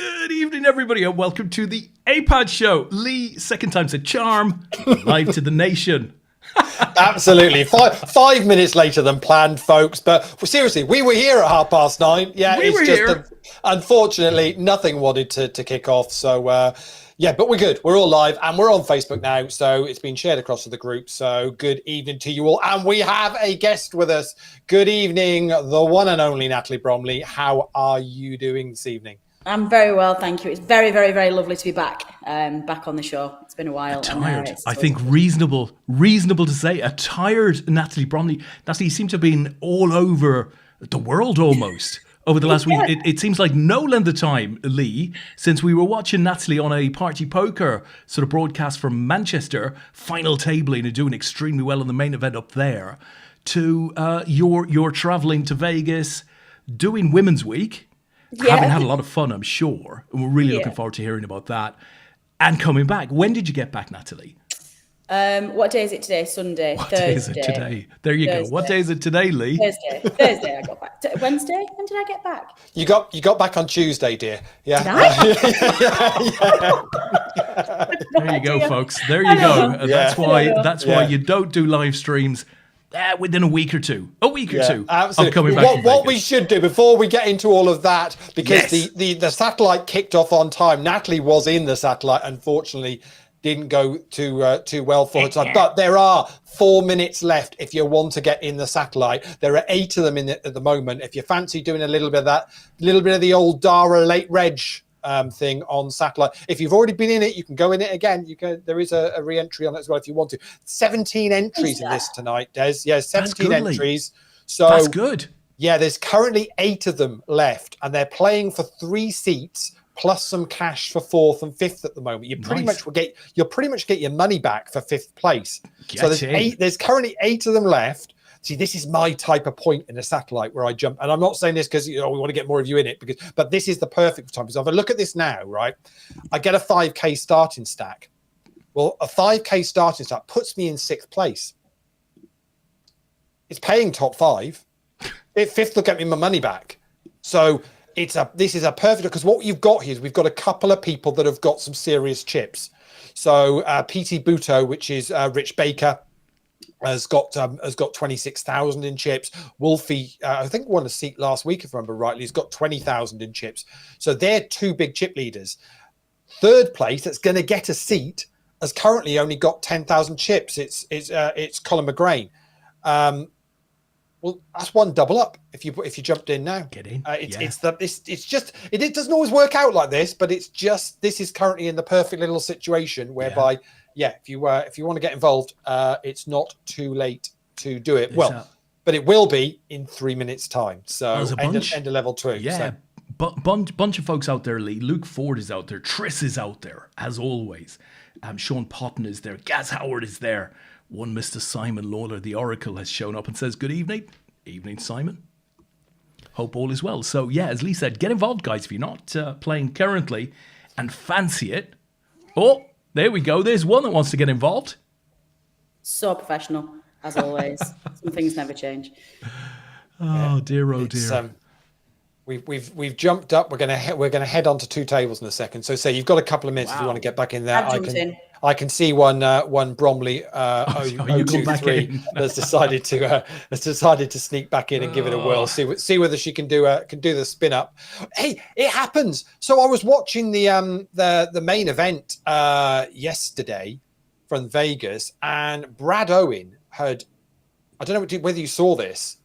Good evening, everybody, and welcome to the APAT show. Leigh, second time's a charm, live to the nation. Absolutely. 5 minutes later than planned, folks. But seriously, we were here at 9:30. Yeah, We were here. Unfortunately, nothing wanted to kick off. So, yeah, but we're good. We're all live and we're on Facebook now. So it's been shared across to the group. So good evening to you all. And we have a guest with us. Good evening, the one and only Natalie Bromley. How are you doing this evening? I'm very well, thank you. It's very, very, very lovely to be back on the show. It's been a while. Tired. I think reasonable to say. A tired Natalie Bromley. Natalie, you seem to have been all over the world almost over the last week. It seems like no length of time, Leigh, since we were watching Natalie on a party poker sort of broadcast from Manchester, final tabling and doing extremely well in the main event up there, to you're travelling to Vegas, doing Women's Week. Yeah. Having had a lot of fun, I'm sure. And we're really looking forward to hearing about that. And coming back. When did you get back, Natalie? What day is it today? Sunday. What day is it today? There you go. What day is it today, Leigh? Thursday I got back. Wednesday? When did I get back? You got back on Tuesday, dear. Yeah. Did I? There you go, folks. There you go. That's why you don't do live streams within a week or two. Absolutely. Of coming back. What we should do before we get into all of that, because the satellite kicked off on time. Natalie was in the satellite, unfortunately. Didn't go too well for her. But there are 4 minutes left if you want to get in the satellite. There are 8 of them in it at the moment. If you fancy doing a little bit of that, a little bit of the old Dara late reg thing on satellite. If you've already been in it, you can go in it again. There is a re-entry on it as well if you want to. 17 entries in this tonight, Des. Yeah, 17 entries. So that's good. Yeah, there's currently 8 of them left, and they're playing for 3 seats. Plus some cash for 4th and 5th at the moment. You'll pretty much get your money back for 5th place. So there's currently 8 of them left. See, this is my type of point in a satellite where I jump. And I'm not saying this because we want to get more of you in it, but this is the perfect time. So if I look at this now, right, I get a 5K starting stack. Well, a 5K starting stack puts me in 6th place. It's paying top 5. 5th will get me my money back. So this is a perfect, because what you've got here is we've got a couple of people that have got some serious chips. So PT Buto, which is Rich Baker, has got 26,000 in chips. Wolfie, I think won a seat last week if I remember rightly. He's got 20,000 in chips. So they're 2 big chip leaders. 3rd place that's going to get a seat has currently only got 10,000 chips. It's Colin McGrain. Well, that's one double up if you jumped in now. Get in. It doesn't always work out like this, but this is currently in the perfect little situation whereby, if you want to get involved, it's not too late to do it. But it will be in 3 minutes' time. So end of level 2. Yeah, bunch of folks out there. Leigh, Luke Ford is out there. Triss is out there as always. Sean Potton is there. Gaz Howard is there. One Mr. Simon Lawler, the Oracle, has shown up and says, good evening. Evening, Simon. Hope all is well. So, as Leigh said, get involved, guys, if you're not playing currently and fancy it. Oh, there we go. There's one that wants to get involved. So professional, as always. Some things never change. Oh, dear, oh, dear. We've jumped up. We're gonna head on to 2 tables in a second. So you've got a couple of minutes if you want to get back in there. I can see one Bromley 023 has decided to sneak back in and give it a whirl. See whether she can do the spin up. Hey, it happens. So I was watching the main event yesterday from Vegas, and Brad Owen had, I don't know whether you saw this.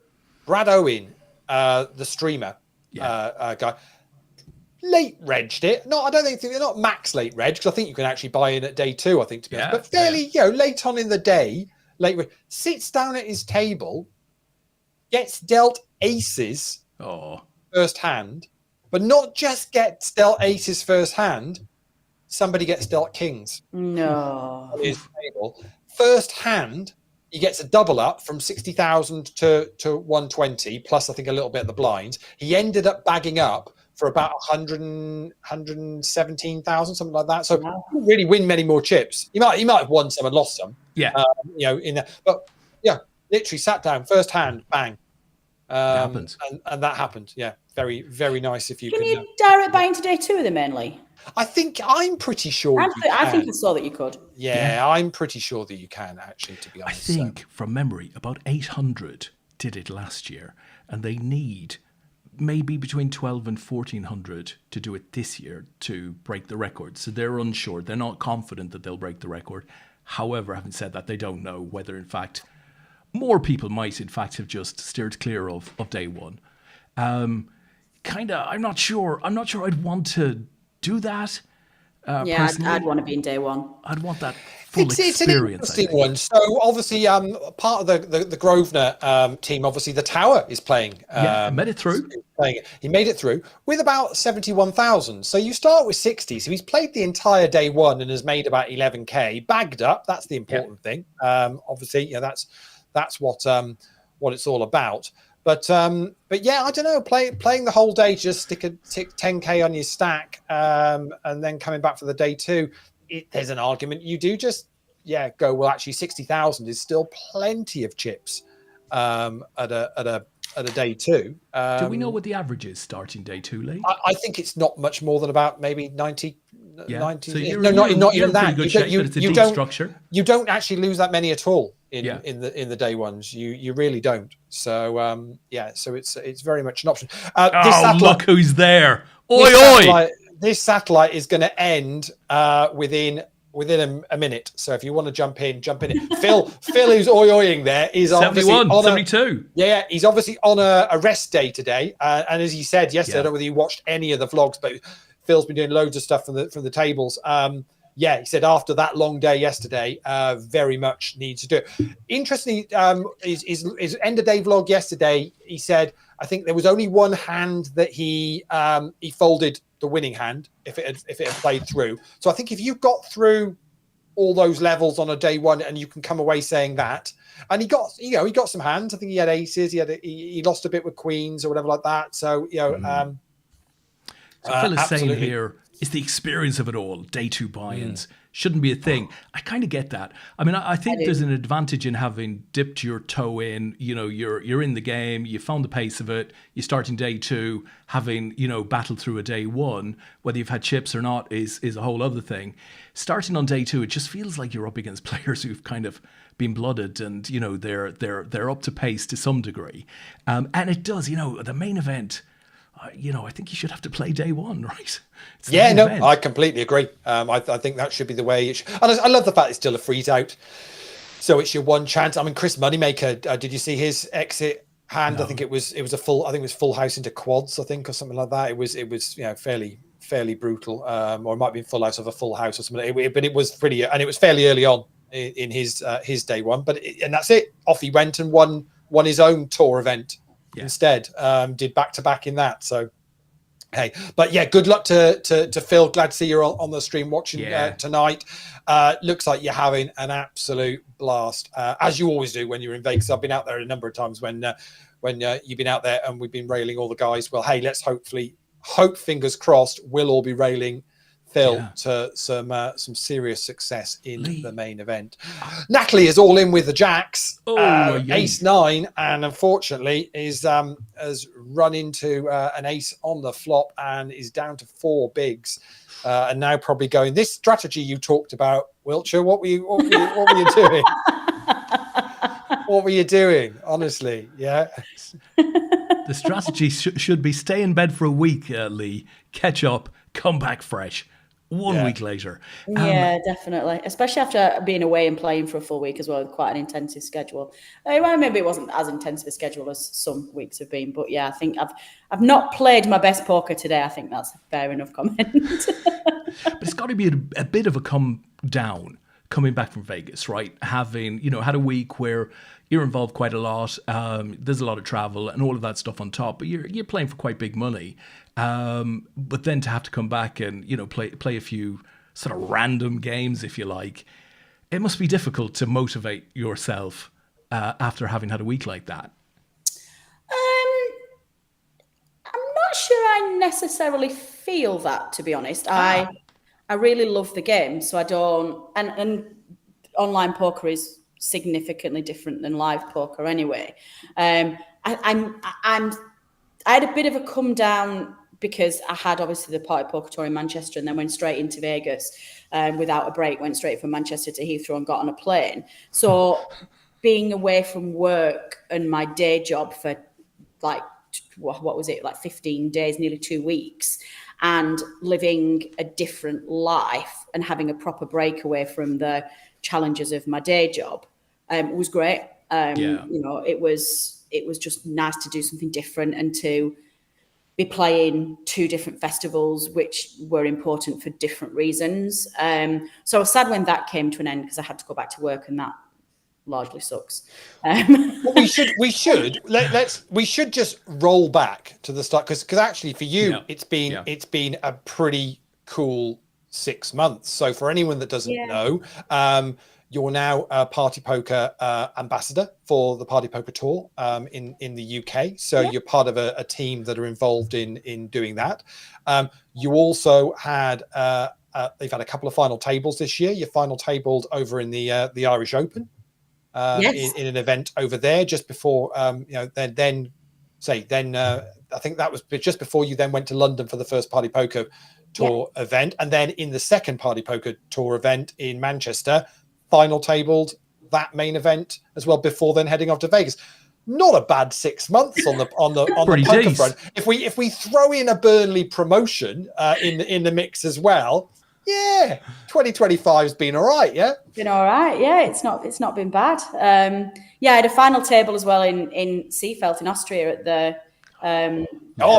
Brad Owen, the streamer. Guy late regged it. No, I don't think they're not max late reg, because I think you can actually buy in at day 2, I think, to be honest. But fairly, late on in the day, sits down at his table, gets dealt aces first hand, but not just gets dealt aces first hand. Somebody gets dealt kings. No. On his table. First hand, he gets a double up from 60,000 to 120, plus I think a little bit of the blinds. He ended up bagging up for about 117,000, something like that. So he didn't really win many more chips. He might have won some and lost some. Yeah. In that. But literally sat down, first hand, bang. happens. And that happened. Yeah, very, very nice. If you can you direct buy into day 2 of the mainly? I'm pretty sure I think I saw that you could. Yeah, I'm pretty sure that you can, actually, to be honest. I think, from memory, about 800 did it last year, and they need maybe between 12 and 1,400 to do it this year to break the record. So they're unsure. They're not confident that they'll break the record. However, having said that, they don't know whether, in fact, more people might, in fact, have just steered clear of day one. I'm not sure. I'm not sure I'd want to do that. Yeah, I'd want to be in day 1. I'd want that full experience. It's an interesting one. So obviously, part of the Grosvenor team, obviously the Tower is playing. Made it through. He made it through with about 71,000. So you start with 60. So he's played the entire day 1 and has made about 11k, bagged up. That's the important thing. Obviously, that's what it's all about. But yeah, I don't know. Playing the whole day, just stick 10k on your stack, and then coming back for the day 2. There's an argument you do just go. Well, actually, 60,000 is still plenty of chips at a day 2. Do we know what the average is starting day 2, Leigh? I think it's not much more than about maybe 90. Yeah. 90. So Not even that. You don't structure. You don't actually lose that many at all in the day ones. You really don't. So so it's very much an option. Look who's there! Oi oi! This satellite is going to end within a minute. So if you want to jump in. Phil, who's oi-oying there, is 71, 72. He's obviously on a rest day today. And as he said yesterday, I don't know whether you watched any of the vlogs, but Phil's been doing loads of stuff from the tables. He said after that long day yesterday, very much needs to do it. Interestingly, his end of day vlog yesterday, he said, I think there was only one hand that he folded the winning hand if it had played through. So I think if you got through all those levels on a day 1 and you can come away saying that, and he got some hands. I think he had aces. He lost a bit with queens or whatever like that. So So Phil is saying here, it's the experience of it all. Day 2 buy-ins shouldn't be a thing. I kind of get that. I mean, I think there's an advantage in having dipped your toe in. You're in the game. You found the pace of it. You're starting day 2, having battled through a day 1. Whether you've had chips or not is a whole other thing. Starting on day 2, it just feels like you're up against players who've kind of been blooded, and they're up to pace to some degree. And it does. The main event. I think you should have to play day 1, right? Event. I completely agree. I think that should be the way it should. And I love the fact it's still a freeze out. So it's your one chance. I mean, Chris Moneymaker, did you see his exit hand? No. I think it was full house into quads, I think, or something like that. It was fairly brutal. Or it might have been full house of a full house or something. But it was pretty, and it was fairly early on in his day 1. And that's it. Off he went and won his own tour event. Instead, did back-to-back in that. So, hey, but yeah, good luck to Phil. Glad to see you're on the stream watching tonight. Looks like you're having an absolute blast, as you always do when you're in Vegas. I've been out there a number of times when you've been out there and we've been railing all the guys. Well, hey, let's hope, fingers crossed, we'll all be railing Phil to some serious success in the main event. Natalie is all in with the jacks, ace 9, and unfortunately has run into an ace on the flop and is down to 4 bigs, and now probably going. This strategy you talked about, Wiltshire. What were you doing? What were you doing? Honestly, yeah. The strategy should be stay in bed for a week, Leigh, catch up, come back fresh. 1 week later. Definitely. Especially after being away and playing for a full week as well, with quite an intensive schedule. Maybe it wasn't as intensive a schedule as some weeks have been, but I think I've not played my best poker today. I think that's a fair enough comment. But it's got to be a bit of a come down coming back from Vegas, right? Having, had a week where you're involved quite a lot. There's a lot of travel and all of that stuff on top, but you're playing for quite big money. But then to have to come back and, play a few sort of random games, if you like, it must be difficult to motivate yourself after having had a week like that. I'm not sure I necessarily feel that, to be honest. I really love the game, so I don't. And online poker is significantly different than live poker anyway. I had a bit of a come down because I had obviously the Party Poker Tour in Manchester and then went straight into Vegas without a break, went straight from Manchester to Heathrow and got on a plane. So being away from work and my day job for like, what was it, like 15 days, nearly 2 weeks, and living a different life and having a proper break away from the challenges of my day job was great. It was just nice to do something different and to be playing 2 different festivals, which were important for different reasons. So I was sad when that came to an end because I had to go back to work, and that largely sucks. Well, we should just roll back to the start because actually for you it's been a pretty cool 6 months. So for anyone that doesn't know, you're now a Party Poker ambassador for the Party Poker Tour in the UK. So you're part of a team that are involved in doing that. You also had they've had a couple of final tables this year. You final tabled over in the Irish Open. In an event over there just before I think that was just before you then went to London for the first Party Poker Tour event, and then in the second Party Poker Tour event in Manchester, final tabled that main event as well before then heading off to Vegas. Not a bad 6 months on the poker front. If we throw in a Burnley promotion in the mix as well. Yeah, 2025 has been all right. Yeah, been all right. Yeah, it's not been bad. I had a final table as well in Seefeld in Austria at the. I'm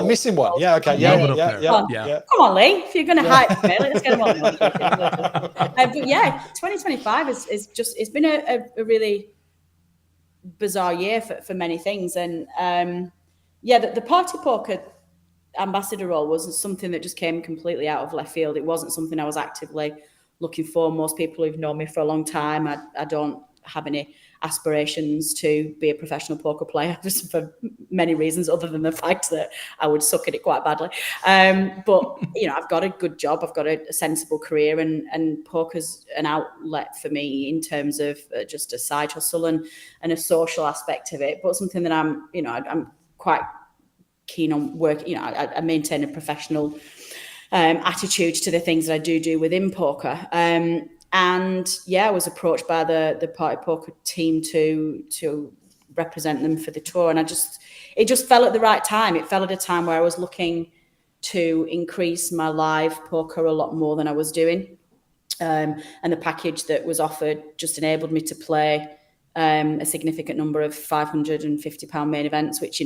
missing one. Yeah, okay. Yeah. Come on, Leigh. If you're going to hype me, let's get them on. But 2025 it's been a really bizarre year for many things, and the Party Poker ambassador role wasn't something that just came completely out of left field. It wasn't something I was actively looking for. Most people who've known me for a long time, I don't have any aspirations to be a professional poker player for many reasons other than the fact that I would suck at it quite badly. But I've got a good job, I've got a sensible career, and poker's an outlet for me in terms of just a side hustle and a social aspect of it, but something that I'm quite keen on work. I maintain a professional attitude to the things that I do within poker. I was approached by the Party Poker team to represent them for the tour, and it just fell at the right time. It fell at a time where I was looking to increase my live poker a lot more than I was doing, and the package that was offered just enabled me to play a significant number of £550 main events, which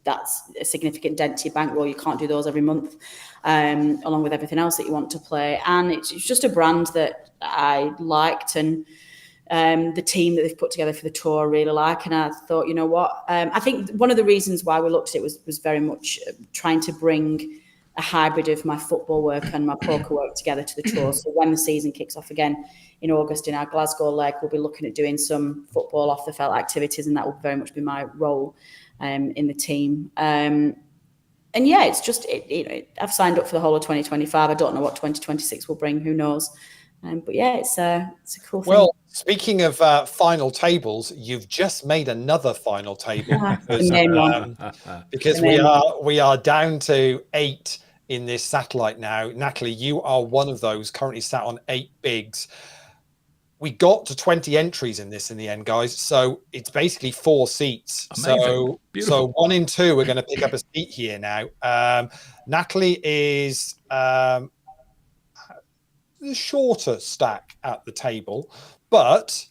that's a significant dent to your bankroll. You can't do those every month, along with everything else that you want to play. And it's just a brand that I liked, and the team that they've put together for the tour I really like. And I thought, you know what? I think one of the reasons why we looked at it was very much trying to bring a hybrid of my football work and my poker work together to the tour. So when the season kicks off again in August in our Glasgow leg, we'll be looking at doing some football off the felt activities, and that will very much be my role in the team. It's just I've signed up for the whole of 2025. I don't know what 2026 will bring, who knows. It's a cool thing. Well, speaking of final tables, you've just made another final table because we are down to 8 in this satellite now. Natalie, you are one of those currently sat on 8 bigs. We got to 20 entries in this in the end, guys. So it's basically 4 seats. Amazing. So 1 in 2 are going to pick up a seat here now. Natalie is the shorter stack at the table, but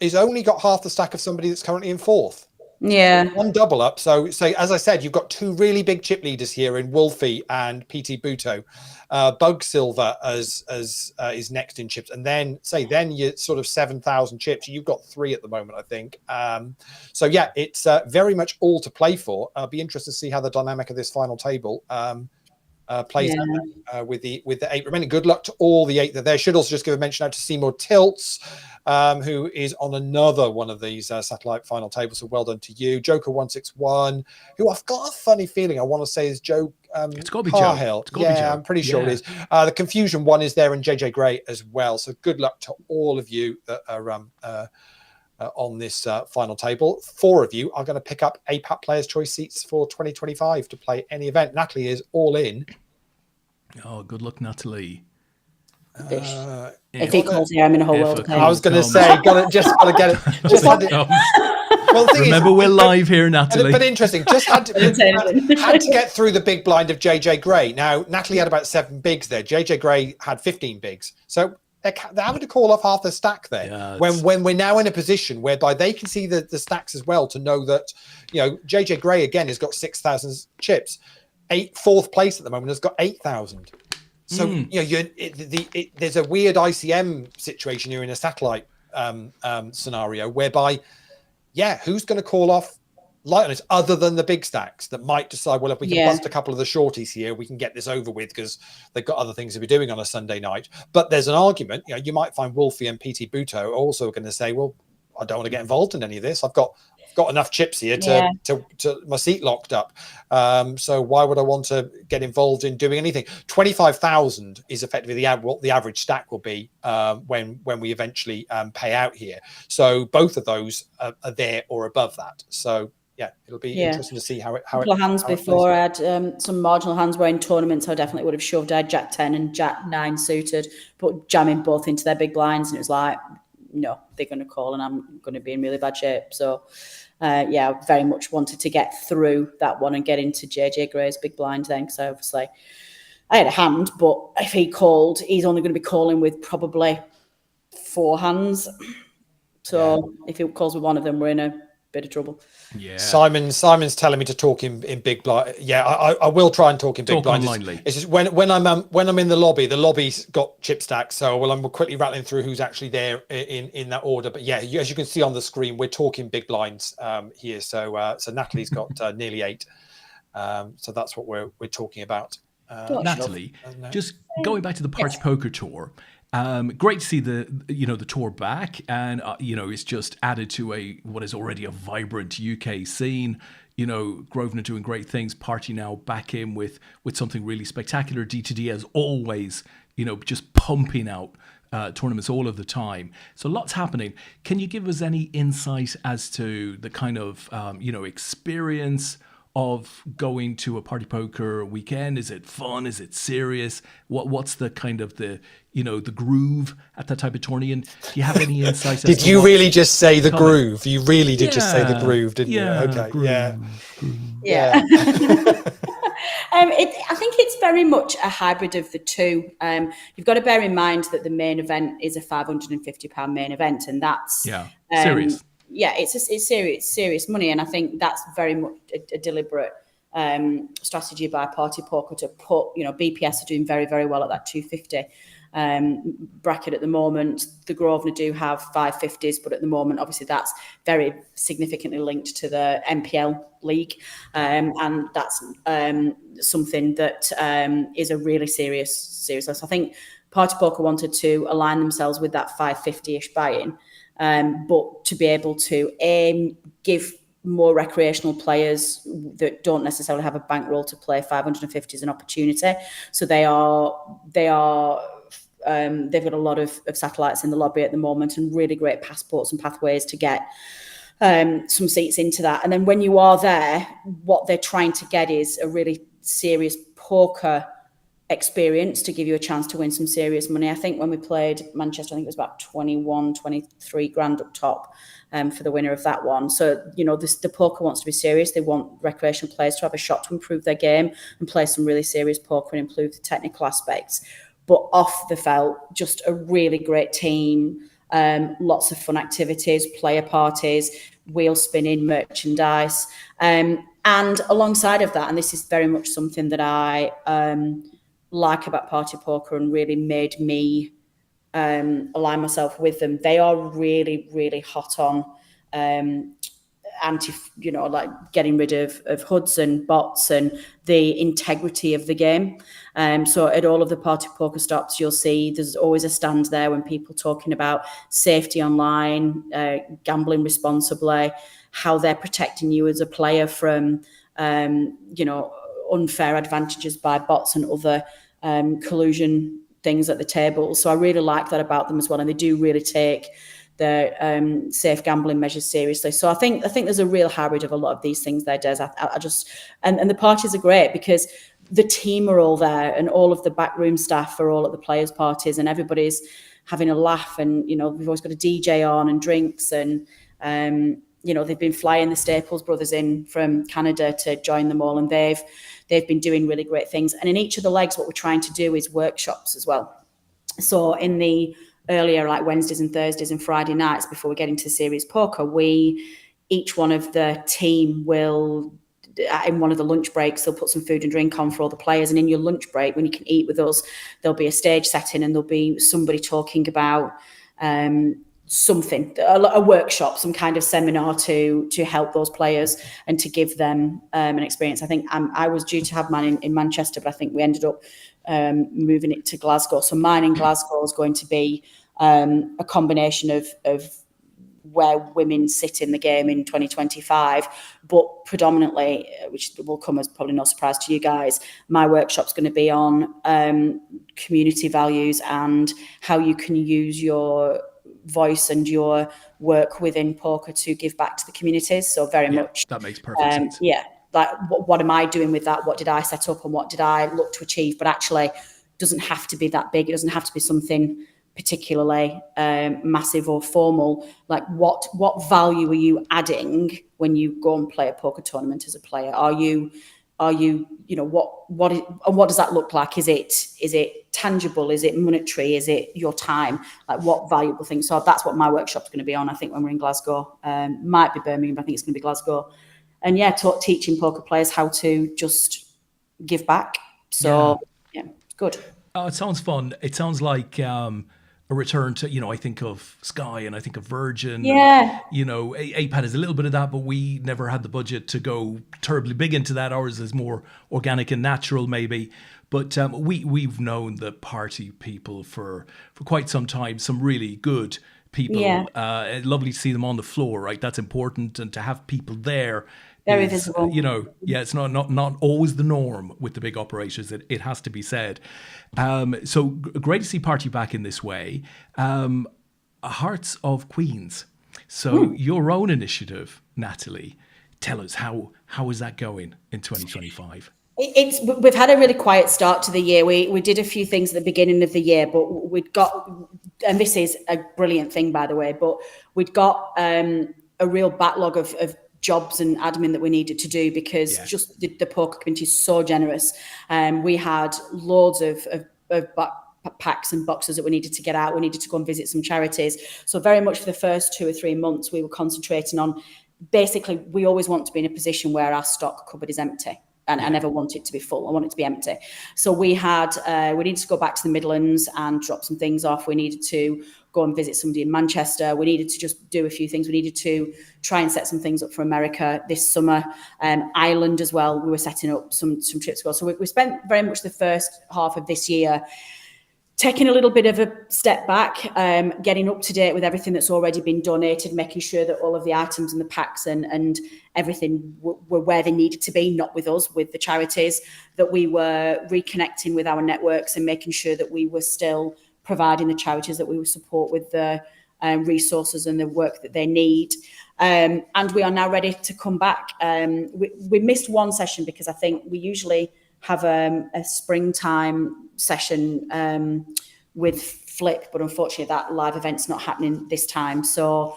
is only got half the stack of somebody that's currently in 4th. Yeah. 1 double up. So as I said, you've got 2 really big chip leaders here in Wolfie and PT Buto. Bug Silver as is next in chips, and then you're sort of 7,000 chips. You've got 3 at the moment, I think. It's very much all to play for. I'll be interested to see how the dynamic of this final table plays out with the 8 remaining. Good luck to all the 8 that there. Should also just give a mention out to Seymour Tilts, who is on another one of these satellite final tables. So well done to you. Joker 161, who I've got a funny feeling I want to say is Joe. It's got to be Carhill. Joe. I'm pretty sure it is. The Confusion one is there, and JJ Gray as well. So good luck to all of you that are on this final table. 4 of you are going to pick up APAT Players' Choice seats for 2025 to play any event. Natalie is all in. Oh, good luck, Natalie. If he calls here, I'm in a whole world of pain. I was going to say, got to get it. Just had it. Well, the thing remember, we're live here, Natalie. But interesting, just had to get through the big blind of JJ Gray. Now, Natalie had about 7 bigs there. JJ Gray had 15 bigs. So they're having to call off half the stack there. Yeah, when we're now in a position whereby they can see the stacks as well to know that, JJ Gray again has got 6,000 chips. 4th place at the moment has got 8,000. So there's a weird ICM situation here in a satellite scenario whereby, who's going to call off light on it other than the big stacks that might decide, well, if we can bust a couple of the shorties here, we can get this over with because they've got other things to be doing on a Sunday night. But there's an argument, you might find Wolfie and PT Buto also going to say, well, I don't want to get involved in any of this. I've got enough chips here to my seat locked up. So why would I want to get involved in doing anything? 25,000 is effectively what the average stack will be when we eventually pay out here. So both of those are there or above that. So it'll be interesting to see how it. Hands before I had some marginal hands were in tournaments. I definitely would have shoved. I had Jack 10 and Jack 9 suited, but jamming both into their big blinds, and it was like, no, they're going to call, and I'm going to be in really bad shape. So. I very much wanted to get through that one and get into JJ Gray's big blind then, because obviously I had a hand, but if he called, he's only going to be calling with probably 4 hands. So if he calls with one of them, we're in a bit of trouble. Yeah. Simon's telling me to talk in big blind. Yeah, I will try and talk in big blind. It's just when I'm in the lobby's got chip stacks. So I'm quickly rattling through who's actually there in that order. But as you can see on the screen, we're talking big blinds here. So Natalie's got nearly 8. So that's what we're talking about. Natalie, just going back to the Party Poker Tour. Great to see the tour back, and it's just added to what is already a vibrant UK scene. Grosvenor doing great things. Party now back in with something really spectacular. D2D as always, just pumping out tournaments all of the time. So lots happening. Can you give us any insight as to the kind of experience of going to a party poker weekend? Is it fun? Is it serious? What's the kind of the groove at that type of tourney? And do you have any insights? Did you really just say the groove? You really did just say the groove, didn't you? Okay. Groove. Yeah. I think it's very much a hybrid of the two. You've got to bear in mind that the main event is a £550 main event, and that's serious. It's serious money, and I think that's very much a deliberate strategy by Party Poker to put, BPS are doing very, very well at that 250 bracket at the moment. The Grosvenor do have 550s, but at the moment, obviously, that's very significantly linked to the MPL league, and that's something that is a really serious list. I think Party Poker wanted to align themselves with that 550-ish buy-in. But to be able to give more recreational players that don't necessarily have a bankroll to play 550s an opportunity. So they've got a lot of satellites in the lobby at the moment, and really great passports and pathways to get some seats into that. And then when you are there, what they're trying to get is a really serious poker experience to give you a chance to win some serious money. I think when we played Manchester, I think it was about 23 grand up top for the winner of that one. So, the poker wants to be serious. They want recreational players to have a shot to improve their game and play some really serious poker and improve the technical aspects. But off the felt, just a really great team, lots of fun activities, player parties, wheel spinning, merchandise. And alongside of that, and this is very much something that I like about Party Poker and really made me align myself with them. They are really, really hot on getting rid of HUDs and bots and the integrity of the game. So at all of the Party Poker stops, you'll see there's always a stand there when people talking about safety online, gambling responsibly, how they're protecting you as a player from, unfair advantages by bots and other collusion things at the table. So I really like that about them as well. And they do really take the safe gambling measures seriously. So I think there's a real hybrid of a lot of these things there, Des. I just and the parties are great because the team are all there and all of the backroom staff are all at the players' parties and everybody's having a laugh, and, you know, we've always got a DJ on and drinks, and you know, they've been flying the Staples brothers in from Canada to join them all, and they've been doing really great things. And in each of the legs, what we're trying to do is workshops as well. So in the earlier, like Wednesdays and Thursdays and Friday nights before we get into serious poker, each one of the team will, in one of the lunch breaks, they'll put some food and drink on for all the players. And in your lunch break, when you can eat with us, there'll be a stage setting and there'll be somebody talking about something, a workshop, some kind of seminar to help those players and to give them an experience. I think I was due to have mine in Manchester, but I think we ended up moving it to Glasgow. So mine in Glasgow is going to be a combination of where women sit in the game in 2025, but predominantly, which will come as probably no surprise to you guys, my workshop's going to be on community values and how you can use your voice and your work within poker to give back to the communities. So very much that makes perfect sense. Like what am I doing with that? What did I set up and what did I look to achieve? But actually, it doesn't have to be that big. It doesn't have to be something particularly massive or formal. Like what value are you adding when you go and play a poker tournament as a player? Are you know, what does that look like? Is it tangible? Is it monetary? Is it your time? Like what valuable things? So that's what my workshop's going to be on, I think, when we're in Glasgow. Might be Birmingham, but I think it's going to be Glasgow. And yeah, teaching poker players how to just give back. So yeah, it's good. Oh, it sounds fun. It sounds like a return to, you know, I think of Sky and I think of Virgin. Yeah. And, you know, APAT is a little bit of that, but we never had the budget to go terribly big into that. Ours is more organic and natural, maybe. But we've known the party people for quite some time, some really good people. Yeah. Lovely to see them on the floor, right? That's important. And to have people there. Very visible. You know, yeah, it's not always the norm with the big operations. It has to be said. So great to see Party back in this way. Hearts of Queens. So your own initiative, Natalie. Tell us how is that going in 2025? We've had a really quiet start to the year. We did a few things at the beginning of the year, but we'd got, and this is a brilliant thing, by the way, but we'd got a real backlog of jobs and admin that we needed to do because just the poker community is so generous. We had loads of packs and boxes that we needed to get out. We needed to go and visit some charities. So very much for the first 2 or 3 months, we were concentrating on, basically, we always want to be in a position where our stock cupboard is empty. And I never want it to be full. I want it to be empty. So we needed to go back to the Midlands and drop some things off. We needed to go and visit somebody in Manchester. We needed to just do a few things. We needed to try and set some things up for America this summer. Ireland as well. We were setting up some trips as well. So we spent very much the first half of this year taking a little bit of a step back, getting up to date with everything that's already been donated, making sure that all of the items and the packs and everything were where they needed to be, not with us, with the charities, that we were reconnecting with our networks and making sure that we were still providing the charities that we would support with the resources and the work that they need. And we are now ready to come back. We missed one session because I think we usually have a springtime session with Flip, but unfortunately that live event's not happening this time. So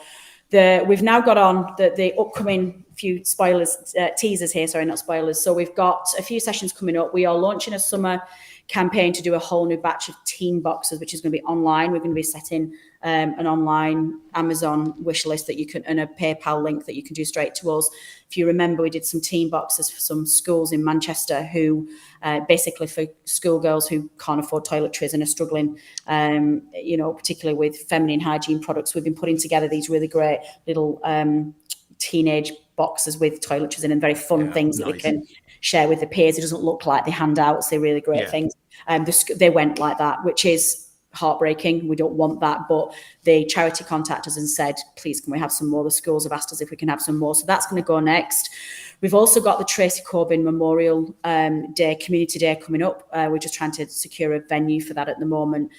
we've now got on the upcoming few spoilers, teasers here, sorry, not spoilers. So we've got a few sessions coming up. We are launching a summer campaign to do a whole new batch of team boxes, which is going to be online. We're going to be setting an online Amazon wish list that you can, and a PayPal link that you can do straight to us. If you remember, we did some team boxes for some schools in Manchester who basically for schoolgirls who can't afford toiletries and are struggling, you know, particularly with feminine hygiene products. We've been putting together these really great little teenage boxes with toiletries in and very fun things that we can share with the peers. It doesn't look like the handouts. They're really great things. They went like that, which is heartbreaking. We don't want that, but the charity contacted us and said, please, can we have some more? The schools have asked us if we can have some more. So that's going to go next. We've also got the Tracy Corbyn Memorial Day, Community Day coming up. We're just trying to secure a venue for that at the moment.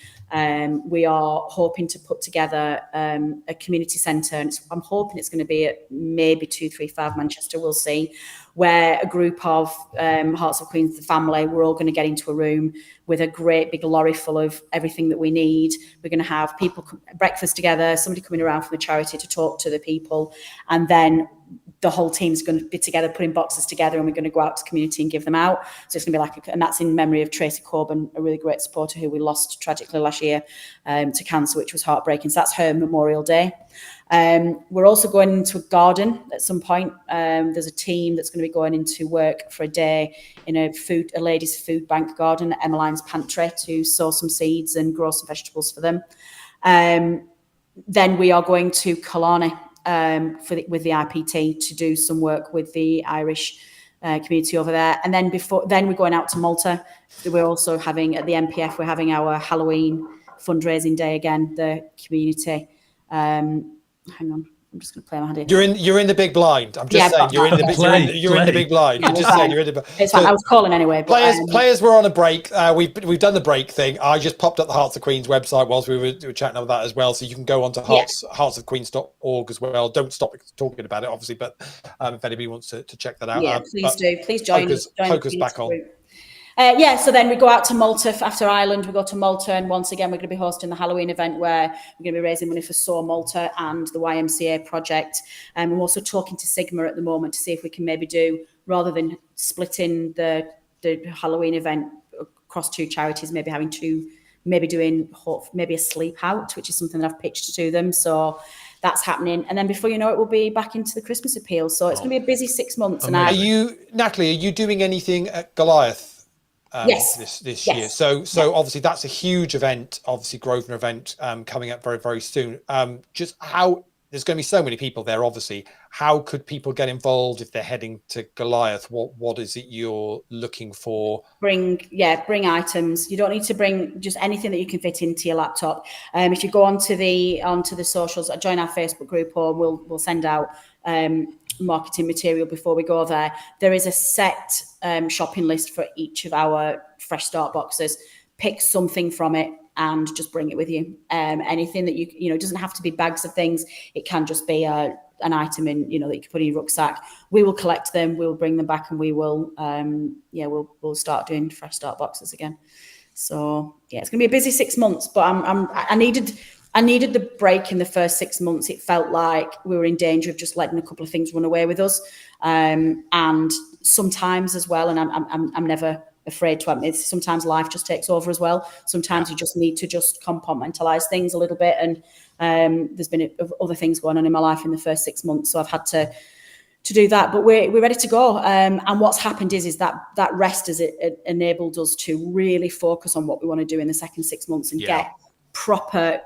We are hoping to put together a community centre, and I'm hoping it's going to be at maybe 235 Manchester, we'll see, where a group of Hearts of Queens, the family, we're all going to get into a room with a great big lorry full of everything that we need. We're going to have people breakfast together, somebody coming around from the charity to talk to the people, and then the whole team's going to be together putting boxes together, and we're going to go out to the community and give them out. So it's going to be like, and that's in memory of Tracy Corbyn, a really great supporter who we lost tragically last year to cancer, which was heartbreaking. So that's her Memorial Day. We're also going into a garden at some point. There's a team that's going to be going into work for a day in a ladies' food bank garden at Emmeline's Pantry to sow some seeds and grow some vegetables for them. Then we are going to Killarney with the IPT to do some work with the Irish community over there. And then we're going out to Malta. We're also having, at the MPF, we're having our Halloween fundraising day again, the community. Hang on, I'm just going to play my hand here. You're in the big blind. I'm just saying you're in the big blind. I'm just saying you're in the. It's fine. I was calling anyway. But, players were on a break. We've done the break thing. I just popped up the Hearts of Queens website whilst we were chatting about that as well. So you can go on to heartsofqueens.org as well. Don't stop talking about it, obviously, but if anybody wants to check that out, please do. Please join. Focus back on. So then we go out to Malta after Ireland. We go to Malta, and once again, we're going to be hosting the Halloween event where we're going to be raising money for Soar Malta and the YMCA project. And we're also talking to Sigma at the moment to see if we can maybe do, rather than splitting the Halloween event across two charities, maybe having two, maybe doing maybe a sleep out, which is something that I've pitched to them. So that's happening. And then before you know it, we'll be back into the Christmas appeal. So it's going to be a busy 6 months. And Natalie, are you doing anything at Goliath? Yes. This year. So obviously that's a huge event, obviously Grosvenor event coming up very, very soon. Just how there's going to be so many people there, obviously. How could people get involved if they're heading to Goliath? What is it you're looking for? Bring items. You don't need to bring just anything that you can fit into your laptop. If you go onto the socials, join our Facebook group, or we'll send out marketing material before we go there. There is a set shopping list for each of our Fresh Start boxes. Pick something from it and just bring it with you. Anything that it doesn't have to be bags of things. It can just be an item that you can put in your rucksack. We will collect them. We'll bring them back, and we will we'll start doing Fresh Start boxes again. So it's going to be a busy 6 months, but I needed the break in the first 6 months. It felt like we were in danger of just letting a couple of things run away with us. And sometimes as well, and I'm never afraid to admit, sometimes life just takes over as well. Sometimes you just need to just compartmentalize things a little bit. And there's been other things going on in my life in the first 6 months. So I've had to do that, but we're ready to go. And what's happened is that rest has enabled us to really focus on what we want to do in the second 6 months and get proper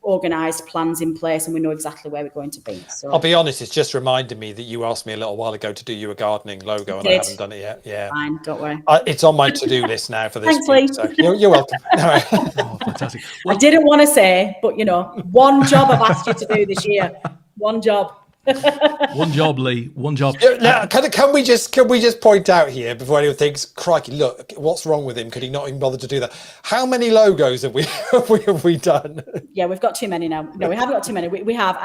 organised plans in place, and we know exactly where we're going to be. So I'll be honest, it's just reminded me that you asked me a little while ago to do you a gardening logo, and I haven't done it yet. Yeah, fine, don't worry. It's on my to-do list now for this. Thanks, Leigh. So you're welcome. Oh, fantastic. Well, I didn't want to say, but one job I've asked you to do this year. One job. One job, Leigh. One job. Now, can we just point out here before anyone thinks, crikey, look, what's wrong with him? Could he not even bother to do that? How many logos have we done? Yeah, we've got too many now. No, we haven't got too many. We have,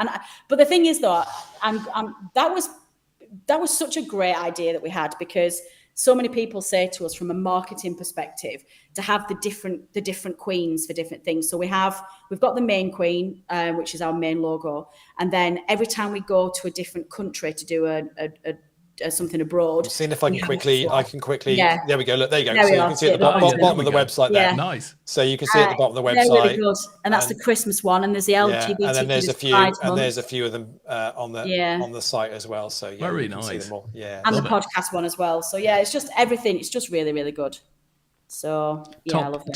but the thing is, though, that was such a great idea that we had, because so many people say to us from a marketing perspective to have the different queens for different things. So we've got the main queen, which is our main logo, and then every time we go to a different country to do something abroad, I'm seeing if I can quickly. Yeah. There we go. Look, there you go. So you can see at the bottom of the website there. Yeah. Nice. So you can see at the bottom of the website. They're really good, and that's the Christmas one, and there's the LGBT. And then there's a few of them on the site as well. So very you can nice. see them all. Yeah, and the podcast one as well. So it's just everything. It's just really, really good. So I love it.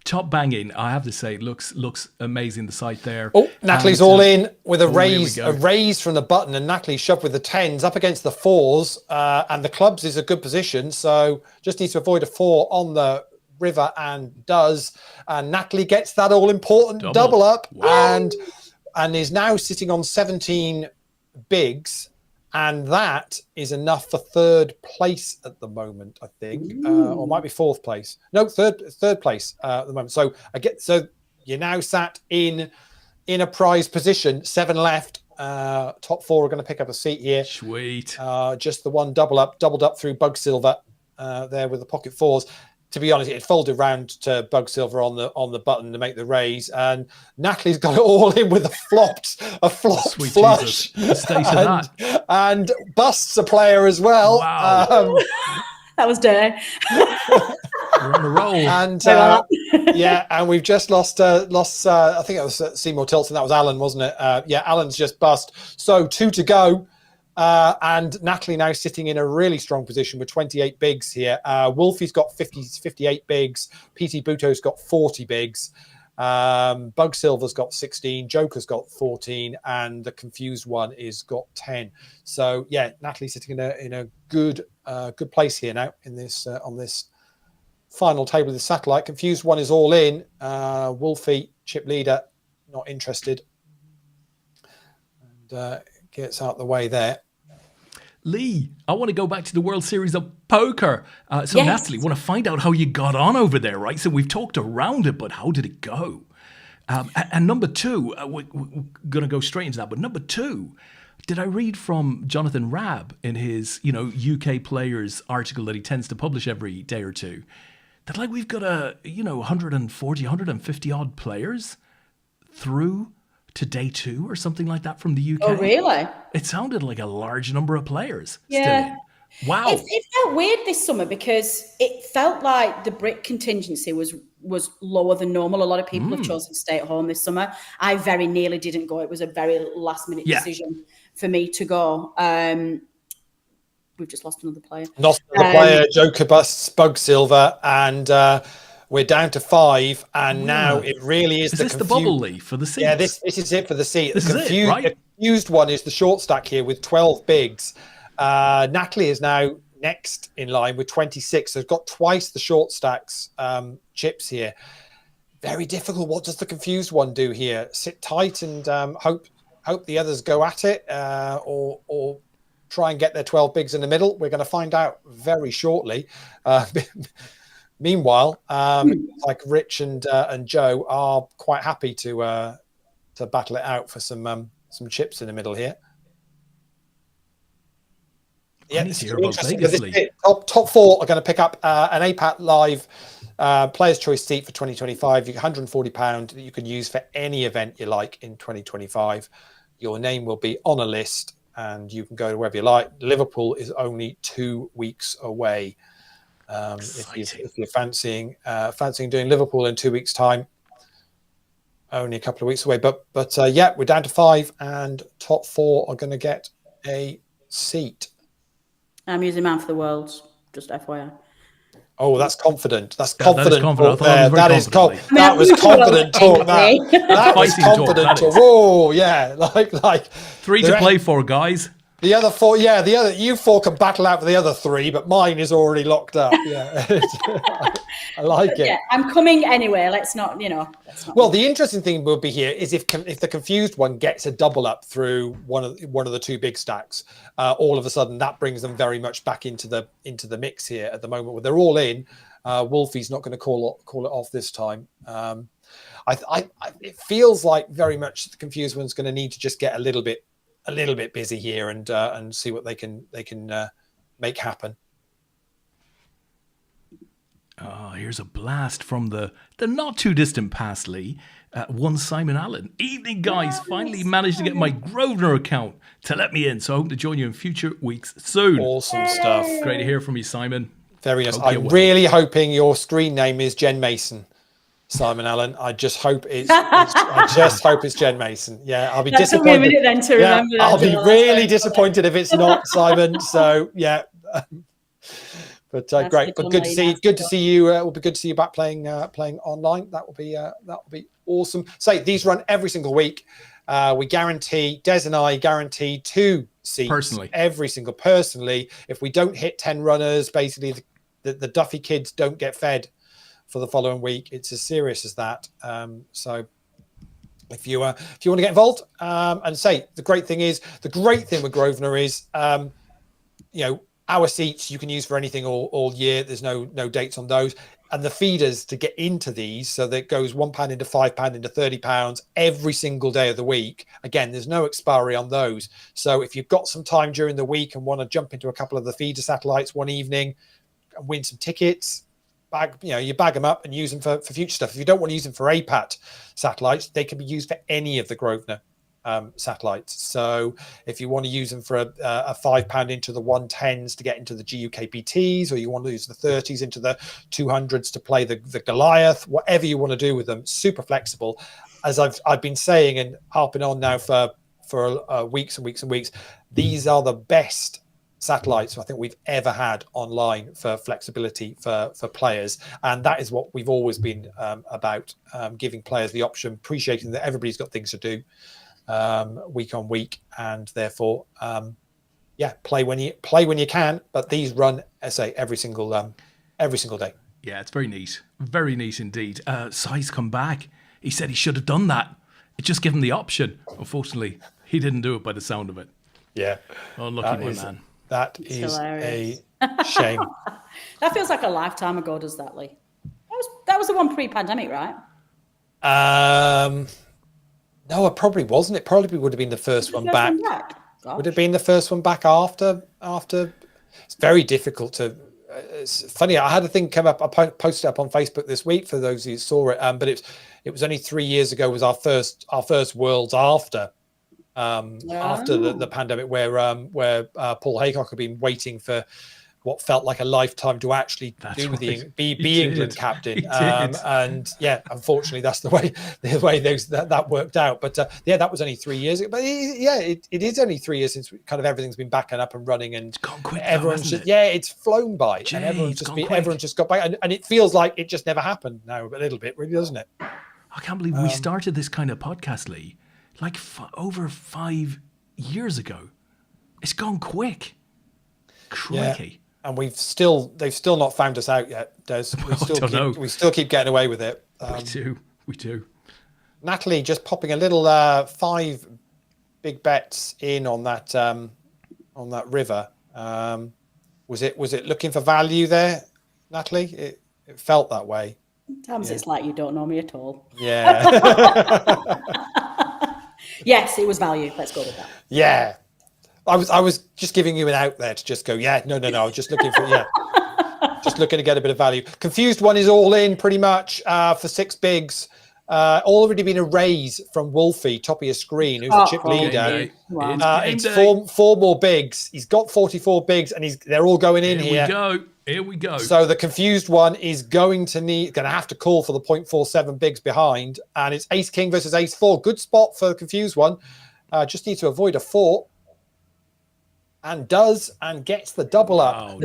Top banging, I have to say, looks amazing, the site there. Oh, Natalie's all in with a raise from the button, and Natalie shoved with the 10s up against the 4s, and the clubs is a good position, so just needs to avoid a 4 on the river, and does, and Natalie gets that all important double up. Woo! and is now sitting on 17 bigs. And that is enough for third place at the moment, I think, or might be fourth place. No, third place at the moment. So you're now sat in a prize position. 7 left. Top 4 are going to pick up a seat here. Sweet. Just the one doubled up through Bug Silver there with the pocket 4s. To be honest, it folded round to Bug Silver on the button to make the raise, and Natalie's got it all in with a flopped Sweet flush, Jesus. The state of that. and busts a player as well. Wow. That was dirty. We're on a roll. And and we've just lost. I think it was Seymour Tilton. That was Alan, wasn't it? Alan's just bust. So 2 to go. And Natalie now sitting in a really strong position with 28 bigs here. Wolfie's got 58 bigs. PT Buto's got 40 bigs. Bug Silver's got 16. Joker's got 14. And the confused one is got 10. So, Natalie's sitting in a good place here now in this on this final table of the satellite. Confused one is all in. Wolfie, chip leader, not interested. And gets out the way there. Leigh, I want to go back to the World Series of Poker. Yes. Natalie, want to find out how you got on over there, right? So we've talked around it, but how did it go? And number 2, we're going to go straight into that. But number 2, did I read from Jonathan Rabb in his, UK players article that he tends to publish every day or two, that we've got 140, 150 odd players through to day 2 or something like that from the UK. Oh, really? It sounded like a large number of players. Yeah. Still in. Wow. It felt weird this summer because it felt like the Brit contingency was lower than normal. A lot of people have chosen to stay at home this summer. I very nearly didn't go. It was a very last minute decision for me to go. We've just lost another player. Lost another player. Joker busts Bug Silver, and we're down to 5, and now it really is. Is this the bubble, Leigh, for the seat? Yeah, this is it for the seat. This is it, right? The confused one is the short stack here with 12 bigs. Natalie is now next in line with 26. So it's got twice the short stacks chips here. Very difficult. What does the confused one do here? Sit tight and hope the others go at it, or try and get their 12 bigs in the middle. We're going to find out very shortly. Meanwhile, like Rich and Joe are quite happy to battle it out for some chips in the middle here. Yeah, this is interesting. Top 4 are going to pick up an APAT Live Players' Choice seat for 2025. You get £140 that you can use for any event you like in 2025. Your name will be on a list, and you can go to wherever you like. Liverpool is only 2 weeks away. If you're fancying doing Liverpool in 2 weeks' time, only a couple of weeks away. But we're down to 5, and top 4 are going to get a seat. I'm using Man for the Worlds, just FYI. Oh, that's confident. That's confident. That is confident. That was confident talk. That was confident talk. Oh, yeah, like 3 to play for, guys. The other 4, you 4 can battle out for the other 3, but mine is already locked up. Yeah, I like it. Yeah, I'm coming anyway. Let's not. Well, the interesting thing will be here is if the confused one gets a double up through one of the 2 big stacks, all of a sudden that brings them very much back into the mix here at the moment where they're all in. Wolfie's not going to call it off this time. It feels like very much the confused one's going to need to just get a little bit busy here and see what they can make happen. Oh, here's a blast from the not too distant past, Leigh. One Simon Allen. Evening, guys. Finally managed to get my Grosvenor account to let me in, so I hope to join you in future weeks soon. Awesome stuff. Great to hear from you, Simon. Very nice. I'm really hoping your screen name is Jen Mason, Simon Allen. I just hope it's Jen Mason. Yeah, I'll be disappointed. Took me a minute then to remember that. I'll be really disappointed if it's not, Simon. So yeah. But great. But good to see you. It will be good to see you back playing online. That will be awesome. So these run every single week. We guarantee, Des and I guarantee 2 seats personally. If we don't hit 10 runners, basically the Duffy kids don't get fed for the following week. It's as serious as that. So if you want to get involved. And say the great thing with Grosvenor is, our seats you can use for anything all year. There's no dates on those. And the feeders to get into these, so that goes £1 into £5 into £30 every single day of the week. Again, there's no expiry on those. So if you've got some time during the week and want to jump into a couple of the feeder satellites one evening and win some tickets, you bag them up and use them for future stuff. If you don't want to use them for APAT satellites, they can be used for any of the Grosvenor satellites. So if you want to use them for a £5 into the 110s to get into the GUKPTs, or you want to use the 30s into the 200s to play the Goliath, whatever you want to do with them, super flexible. As I've been saying and harping on now for weeks and weeks and weeks, these are the best satellites I think we've ever had online for flexibility for players, and that is what we've always been about, giving players the option, appreciating that everybody's got things to do week on week, and therefore play when you can, but these run, as I say, every single day. Yeah, it's very neat indeed. Sai's come back. He said he should have done that. It just gave him the option. Unfortunately, he didn't do it by the sound of it. Yeah, unlucky my man. That is hilarious. A shame. That feels like a lifetime ago, does that, Leigh? That was the one pre-pandemic, right? No, it probably wasn't. It probably would have been the first one back. Would have been the first one back after. It's very difficult to. It's funny. I had a thing come up. I posted up on Facebook this week for those who saw it. But it was only 3 years ago. Was our first Worlds after the pandemic, where Paul Haycock had been waiting for what felt like a lifetime to actually be England captain. And unfortunately that's the way that worked out. But that was only 3 years ago. But it is only 3 years since kind of everything's been back and up and running, and it's gone quick. It's flown by. And everyone's just got back, and it feels like it just never happened now a little bit, really, doesn't it? I can't believe we started this kind of podcast, Leigh, like over 5 years ago. It's gone quick. Crikey. Yeah. And they've still not found us out yet, Des. We still keep getting away with it. We do. Natalie just popping a little 5 big bets in on that river. Was it looking for value there, Natalie? It felt that way. Sometimes it's like you don't know me at all. Yeah. Yes, it was value. Let's go with that. Yeah. I was just giving you an out there to just go, no. I was just looking for, just looking to get a bit of value. Confused one is all in pretty much for 6 bigs. Already been a raise from Wolfie, top of your screen, who's the chip leader. Wow. It's four more bigs. He's got 44 bigs, and they're all going in here. Here we go. So the confused one is going to have to call for the 0.47 bigs behind, and it's Ace King versus Ace 4. Good spot for the confused one. Just need to avoid a 4. And gets the double up. Wow,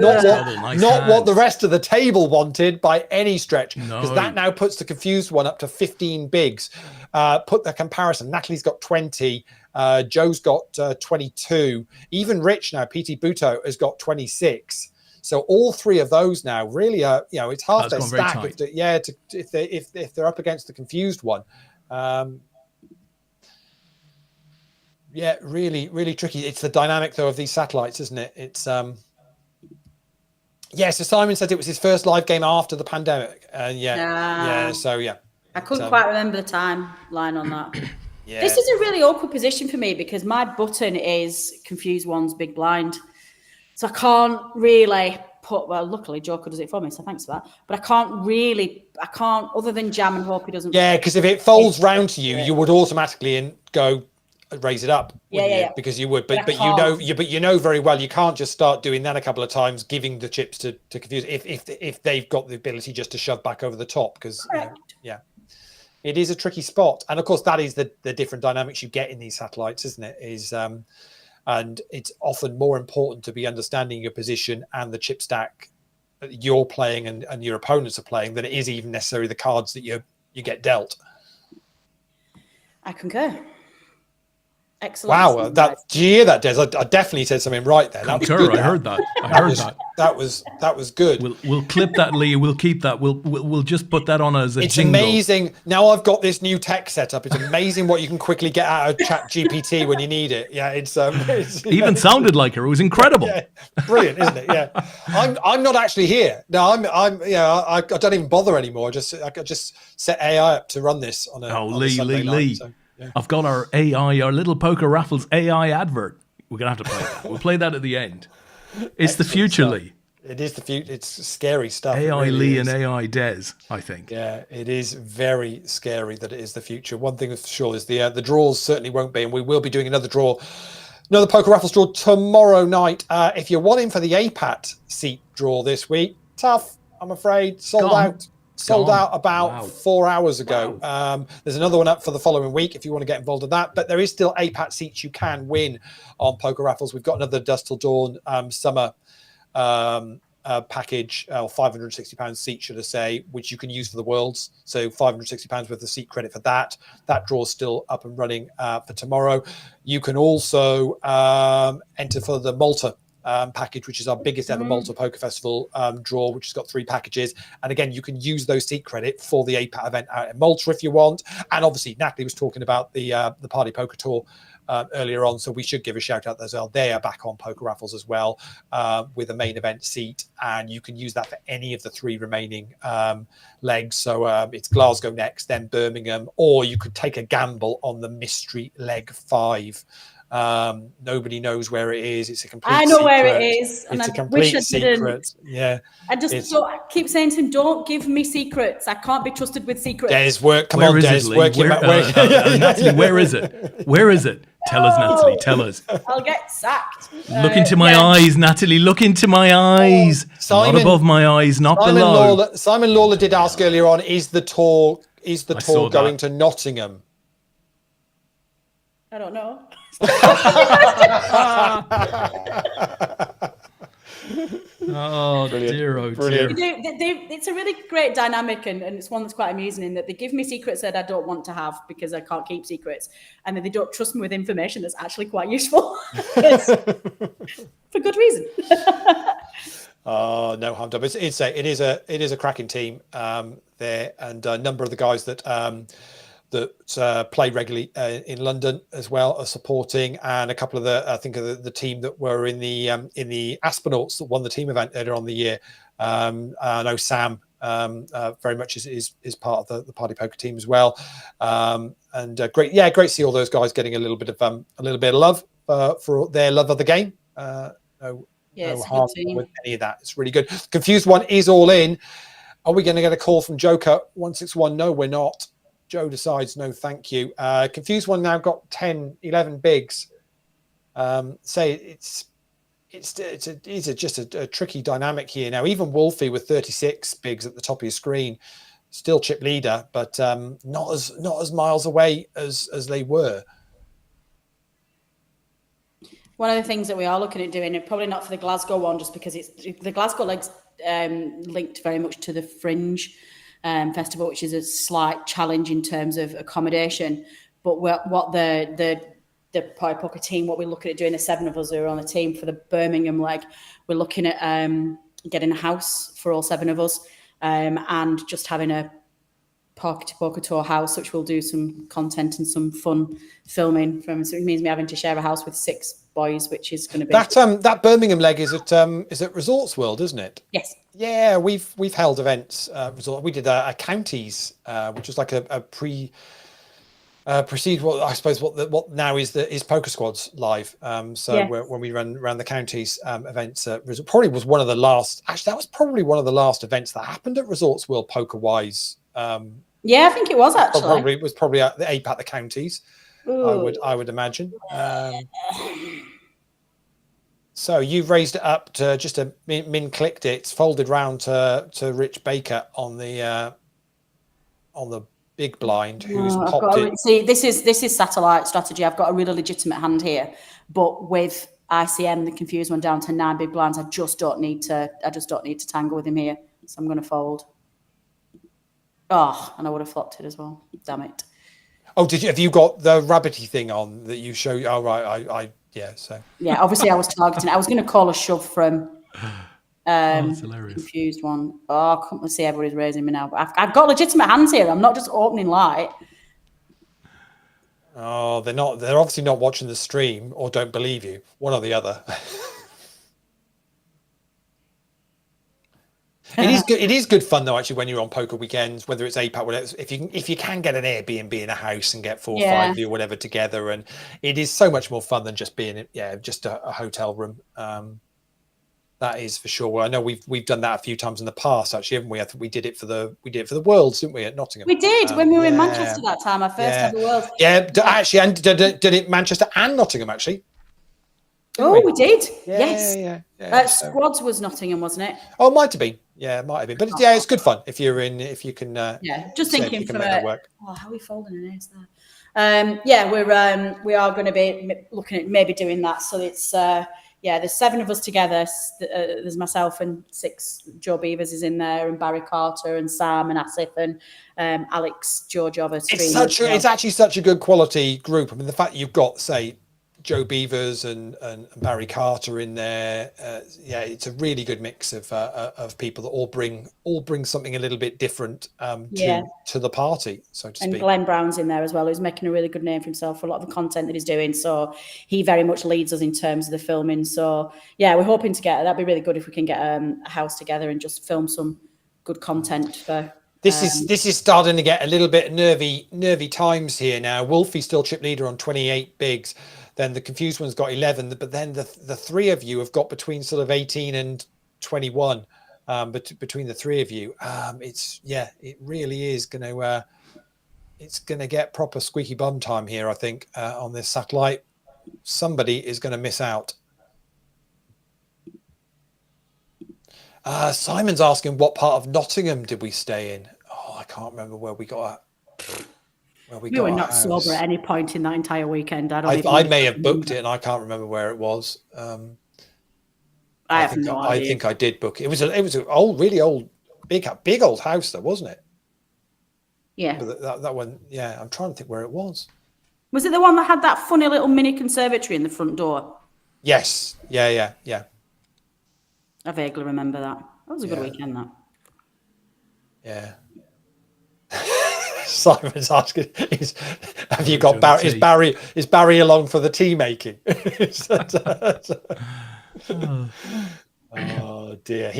not what the rest of the table wanted by any stretch, because that now puts the confused one up to 15 bigs. Put the comparison. Natalie's got 20. Joe's got 22. Even Rich now, PT Buto, has got 26. So all 3 of those now really are, it's half their stack. If they're up against the confused one. Yeah, really, really tricky. It's the dynamic, though, of these satellites, isn't it? It's so Simon said it was his first live game after the pandemic. I couldn't quite remember the timeline on that. Yeah. This is a really awkward position for me because my button is confused one's big blind. So I can't really luckily Joker does it for me, so thanks for that. But I can't, other than jam and hope he doesn't. Yeah, because if it folds round to you, you would automatically go raise it up, because you would, but you know very well you can't just start doing that a couple of times, giving the chips to confuse if they've got the ability just to shove back over the top, because it is a tricky spot. And of course that is the different dynamics you get in these satellites, isn't it? And it's often more important to be understanding your position and the chip stack that you're playing and your opponents are playing than it is even necessarily the cards that you get dealt. I concur. Excellent. Wow, did you hear that, Des? I definitely said something right there. That was good. I heard that. That was good. We'll clip that, Leigh. We'll keep that. We'll just put that on as a jingle. It's amazing. Now I've got this new tech setup. It's amazing what you can quickly get out of Chat GPT when you need it. Yeah, it's even sounded like her. It was incredible. Yeah, brilliant, isn't it? Yeah, I'm not actually here. No, I don't even bother anymore. I just set AI up to run this on a. Leigh. So. Yeah. I've got our little Poker Raffles AI advert. We're going to have to play that. We'll play that at the end. It's the future, stuff. Leigh. It is the future. It's scary stuff. AI really Leigh and AI Des, I think. Yeah, it is very scary that it is the future. One thing for sure is the draws certainly won't be, and we will be doing another Poker Raffles draw tomorrow night. If you're wanting for the APAT seat draw this week, tough, I'm afraid. Sold out about 4 hours ago. Wow. There's another one up for the following week if you want to get involved in that. But there is still APAT seats you can win on Poker Raffles. We've got another Dusk Till Dawn summer package, £560 seat, should I say, which you can use for the Worlds. So £560 worth of seat credit for that. That draw's still up and running for tomorrow. You can also enter for the Malta package, which is our biggest ever Malta Poker Festival draw, which has got 3 packages. And again, you can use those seat credit for the APAT event out in Malta if you want. And obviously, Natalie was talking about the Party Poker Tour earlier on, so we should give a shout out as well. They are back on Poker Raffles as well with a main event seat, and you can use that for any of the 3 remaining legs. So it's Glasgow next, then Birmingham, or you could take a gamble on the mystery leg 5. Nobody knows where it is. It's a complete I know secret. Where it is, and it's I a complete wish I secret. didn't. Yeah, I keep saying to him, don't give me secrets. I can't be trusted with secrets. Come on, Des. Natalie, where is it? Where is it? Tell us, Natalie. Tell us. I'll get sacked. Look into my eyes, Natalie. Look into my eyes. Not above my eyes, not below. Simon Lawler did ask earlier on: Is the tour going to Nottingham? I don't know. Oh dear, oh dear. It's a really great dynamic, and it's one that's quite amusing in that they give me secrets that I don't want to have because I can't keep secrets, and then they don't trust me with information that's actually quite useful for good reason. No harm done. It is a cracking team there, and a number of the guys that play regularly in London as well are supporting, and a couple of the team that were in the Aspinalls that won the team event earlier on the year. I know Sam very much is part of the Party Poker team as well, and great to see all those guys getting a little bit of love for their love of the game. No harm with any of that. It's really good. Confused One is all in. Are we going to get a call from Joker 161? No, we're not. Joe decides no, thank you. Confused One now got 10, 11 bigs. Say it's just a tricky dynamic here now. Even Wolfie with 36 bigs at the top of your screen, still chip leader, but not as miles away as they were. One of the things that we are looking at doing, and probably not for the Glasgow one, just because the Glasgow leg's linked very much to the Fringe festival, which is a slight challenge in terms of accommodation. But what the Party Poker team, what we're looking at doing, the 7 of us who are on the team for the Birmingham leg, we're looking at getting a house for all 7 of us, and just having a Poker Tour house, which will do some content and some fun filming from. So it means me having to share a house with 6 boys, which is going to be that Birmingham leg is at Resorts World, isn't it? Yes. Yeah, we've held events. We did a counties, which was like a precede what I suppose what now is Poker Squads live. When we ran the counties events, probably was one of the last. Actually, that was probably one of the last events that happened at Resorts World poker wise. Yeah, I think it was actually. It was probably at the APAT, the counties. Ooh. I would imagine. So you've raised it up to just a min clicked it. It's folded round to Rich Baker on the big blind, who's popped it. See, this is satellite strategy. I've got a really legitimate hand here, but with ICM, the Confused One down to 9 big blinds, I just don't need to tangle with him here. So I'm going to fold. Oh, and I would have flopped it as well. Damn it. Oh, have you got the rabbity thing on that you show? Oh, right. So. Yeah, obviously I was targeting. I was going to call a shove from It's hilarious. Confused one. Oh, I can't see everybody's raising me now. But I've got legitimate hands here. I'm not just opening light. Oh, they're not. They're obviously not watching the stream or don't believe you. One or the other. It is good. It is good fun though, actually, when you're on poker weekends, whether it's APAT, whatever. If you can get an Airbnb in a house and get 4 or 5 of you or whatever together, and it is so much more fun than just being just a hotel room. That is for sure. Well, I know we've done that a few times in the past, actually, haven't we? I think we did it for the Worlds, didn't we, at Nottingham? We did when we were in Manchester that time. Our first ever Worlds. Yeah, actually, and did it Manchester and Nottingham actually? We did. Yes. Squads was Nottingham, wasn't it? Oh, it might have been. Yeah, it might have been. But it's good fun if you can. Just thinking from that work. Oh, how are we folding an ace there? We are going to be looking at maybe doing that. So it's there's 7 of us together. There's myself and 6. Joe Beavers is in there, and Barry Carter and Sam and Asif and Alex Georgiova. It's actually such a good quality group. I mean, the fact that you've got, say, Joe Beavers and Barry Carter in there, it's a really good mix of people that all bring something a little bit different to the party, so to speak. And Glenn Brown's in there as well, who's making a really good name for himself for a lot of the content that he's doing. So he very much leads us in terms of the filming. So we're hoping to that'd be really good if we can get a house together and just film some good content for. This is starting to get a little bit nervy times here now. Wolfie's still chip leader on 28 bigs. Then the confused one's got 11, but then the 3 of you have got between sort of 18 and 21. But between the 3 of you, it really is going to it's going to get proper squeaky bum time here. I think on this satellite, somebody is going to miss out. Simon's asking what part of Nottingham did we stay in? Oh, I can't remember where we got at. We were not sober at any point in that entire weekend. I may have booked it and I can't remember where it was. I have no idea. I think I did book it. It was an old, really old, big old house, though, wasn't it? Yeah. But that one, I'm trying to think where it was. Was it the one that had that funny little mini conservatory in the front door? Yes. Yeah. I vaguely remember that. That was a good weekend, that. Yeah. Simon's asking, have you got Barry? Is Barry along for the tea making? Oh dear,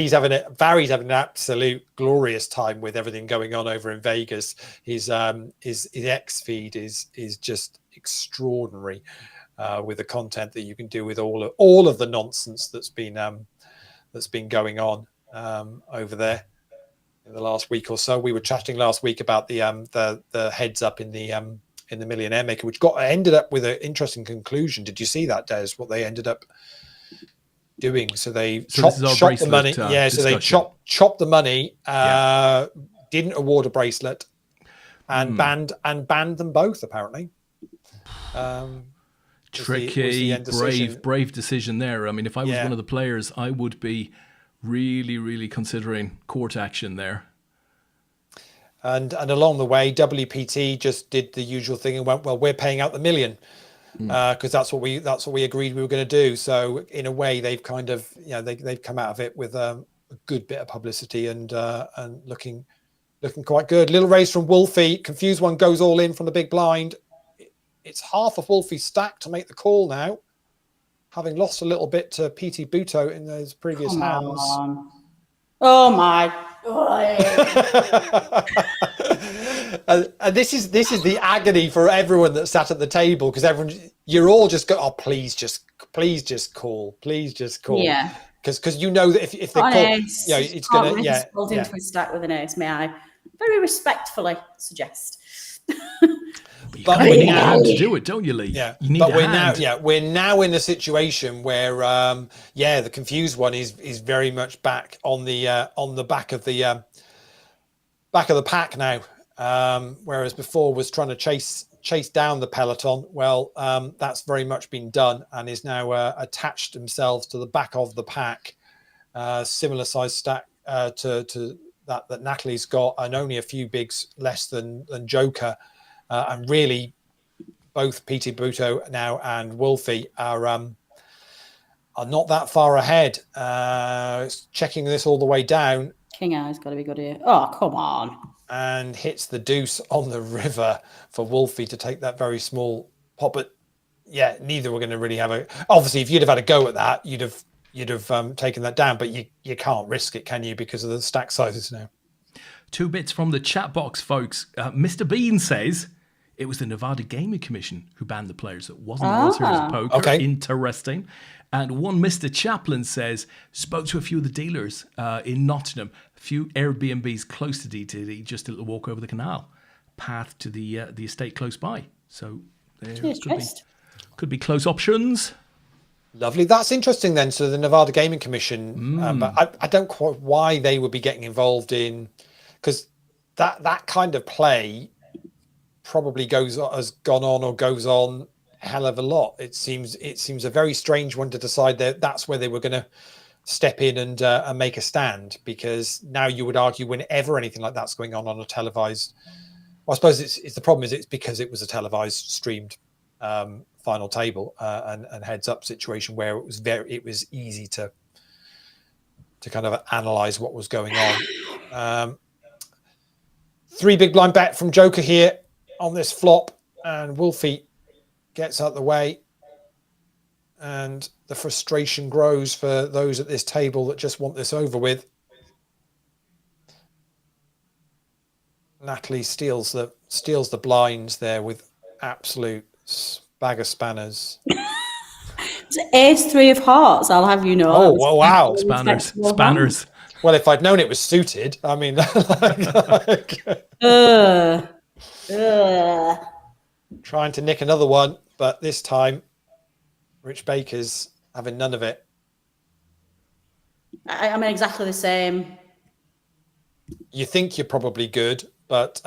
Barry's having an absolute glorious time with everything going on over in Vegas. His X feed is just extraordinary with the content that you can do with all of the nonsense that's been going on over there. In the last week or so, we were chatting last week about the heads up in the Millionaire Maker, which ended up with an interesting conclusion. Did you see that, Des? What they ended up doing? So they chopped the money. So they chopped the money. Didn't award a bracelet, and banned them both apparently. Tricky, brave decision there. I mean, if I was one of the players, I would be really, really considering court action there. And along the way, WPT just did the usual thing and went, well, we're paying out the million because that's what we agreed we were going to do. So in a way, they've kind of they've come out of it with a good bit of publicity and looking quite good. Little raise from Wolfie. Confused one goes all in from the big blind. It's half of Wolfie's stack to make the call now, having lost a little bit to PT Buto in those previous hands. Oh my! And this is the agony for everyone that sat at the table, because you're all just go, oh please just call, yeah, because you know that if they call, it's gonna into a stack with an ace. May I very respectfully suggest? But we need a hand to do it, don't you, Leigh? Yeah, you need but we're now in a situation where the confused one is very much back on the back of the pack now, whereas before was trying to chase down the peloton. Well, that's very much been done and is now attached themselves to the back of the pack, similar size stack to that Natalie's got, and only a few bigs less than Joker. and really both Peter Buto now and Wolfie are not that far ahead. Checking this all the way down. King Eye's got to be good here. Oh, come on. And hits the deuce on the river for Wolfie to take that very small pot. But yeah, neither were going to really have a. Obviously, if you'd have had a go at that, you'd have taken that down. But you can't risk it, can you? Because of the stack sizes now. 2 bits from the chat box, folks. Mr. Bean says it was the Nevada Gaming Commission who banned the players. It wasn't the World Series of Poker. Okay. Interesting. And one Mr. Chaplin says, spoke to a few of the dealers in Nottingham, a few Airbnbs close to DTD, just a little walk over the canal, path to the estate close by. So there could be close options. Lovely. That's interesting then. So the Nevada Gaming Commission, but I don't quite why they would be getting involved in, because that kind of play probably has gone on or goes on a hell of a lot. It seems a very strange one to decide that that's where they were going to step in and make a stand, because now you would argue whenever anything like that's going on a televised, well, I suppose it's the problem is it's because it was a televised streamed final table and heads up situation where it was easy to kind of analyze what was going on. 3 big blind bet from Joker here on this flop, and Wolfie gets out the way, and the frustration grows for those at this table that just want this over with. Natalie steals the blinds there with absolute bag of spanners. It's Ace 3 of Hearts, I'll have you know. Oh, wow. Spanners. Well, if I'd known it was suited, I mean, trying to nick another one, but this time Rich Baker's having none of it. I'm exactly the same. You think you're probably good, but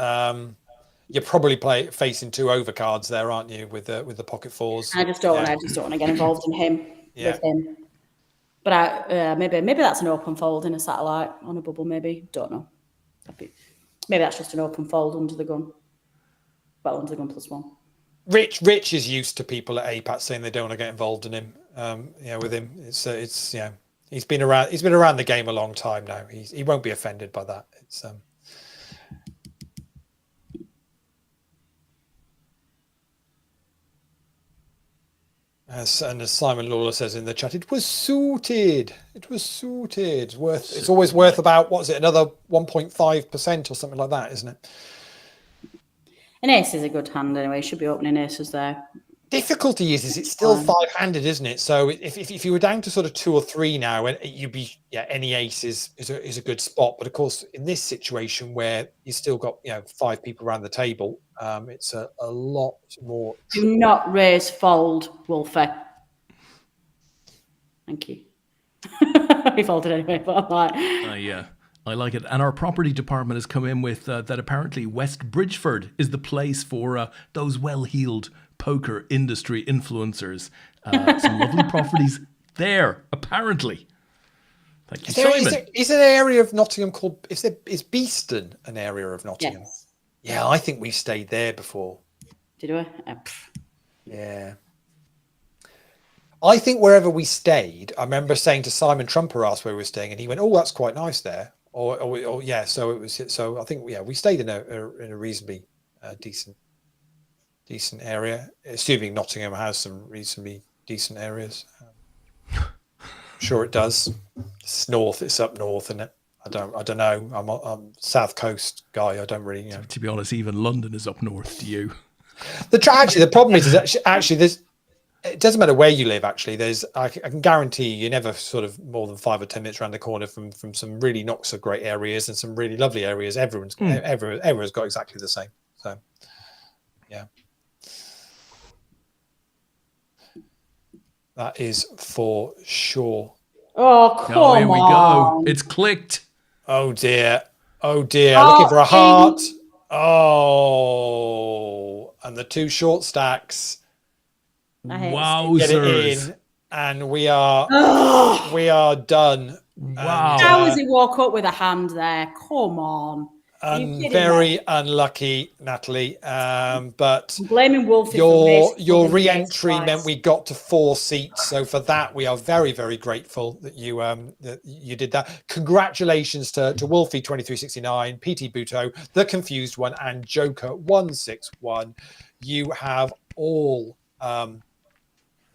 you're probably facing 2 overcards there, aren't you, with the pocket fours? I just don't want to get involved in him with him. But maybe that's an open fold in a satellite on a bubble. Maybe, don't know. Maybe that's just an open fold under the gun. Well, under the gun +1. Rich is used to people at APAT saying they don't want to get involved in him. With him, it's he's been around the game a long time now. He won't be offended by that. It's as Simon Lawler says in the chat, it was suited. It's always worth about, what is it, another 1.5% or something like that, isn't it? An ace is a good hand anyway. Should be opening aces there. Difficulty is it's still 5-handed, isn't it? So if you were down to sort of 2 or 3 now, and you'd be any ace is a good spot. But of course, in this situation where you still got 5 people around the table, it's a lot more. Do not raise fold, Wolfie. Thank you. He folded anyway, but I'm like, I like it. And our property department has come in with that apparently West Bridgeford is the place for those well-heeled poker industry influencers. Some lovely properties there, apparently. Thank you, Simon. Is an area of Nottingham called, is Beeston an area of Nottingham? yes. Yeah, I think we stayed there before. Did we? Yeah. I think wherever we stayed, I remember saying to Simon Trumper, asked where we were staying, and he went, "Oh, that's quite nice there." Or yeah. So it was. So I think we stayed in a reasonably decent area, assuming Nottingham has some reasonably decent areas. I'm sure it does. It's north. It's up north, isn't it? I don't know. I'm a South Coast guy. I don't really. To be honest, even London is up north to you. The problem is actually there's. It doesn't matter where you live. Actually, I can guarantee you're never sort of more than 5 or 10 minutes around the corner from some really not so great areas and some really lovely areas. Everyone's got exactly the same. So, yeah, that is for sure. Oh, come on. Here we go. It's clicked. Oh dear. Looking for a heart. Oh, and the 2 short stacks. Wowzers. Get it in, and we are done. Wow. How does he walk up with a hand there? Come on. Very unlucky, Natalie. But I'm blaming Wolfie your re-entry meant we got to 4 seats. So for that, we are very, very grateful that you did that. Congratulations to Wolfie 2369, PT Buto, the Confused One, and Joker 161. You have all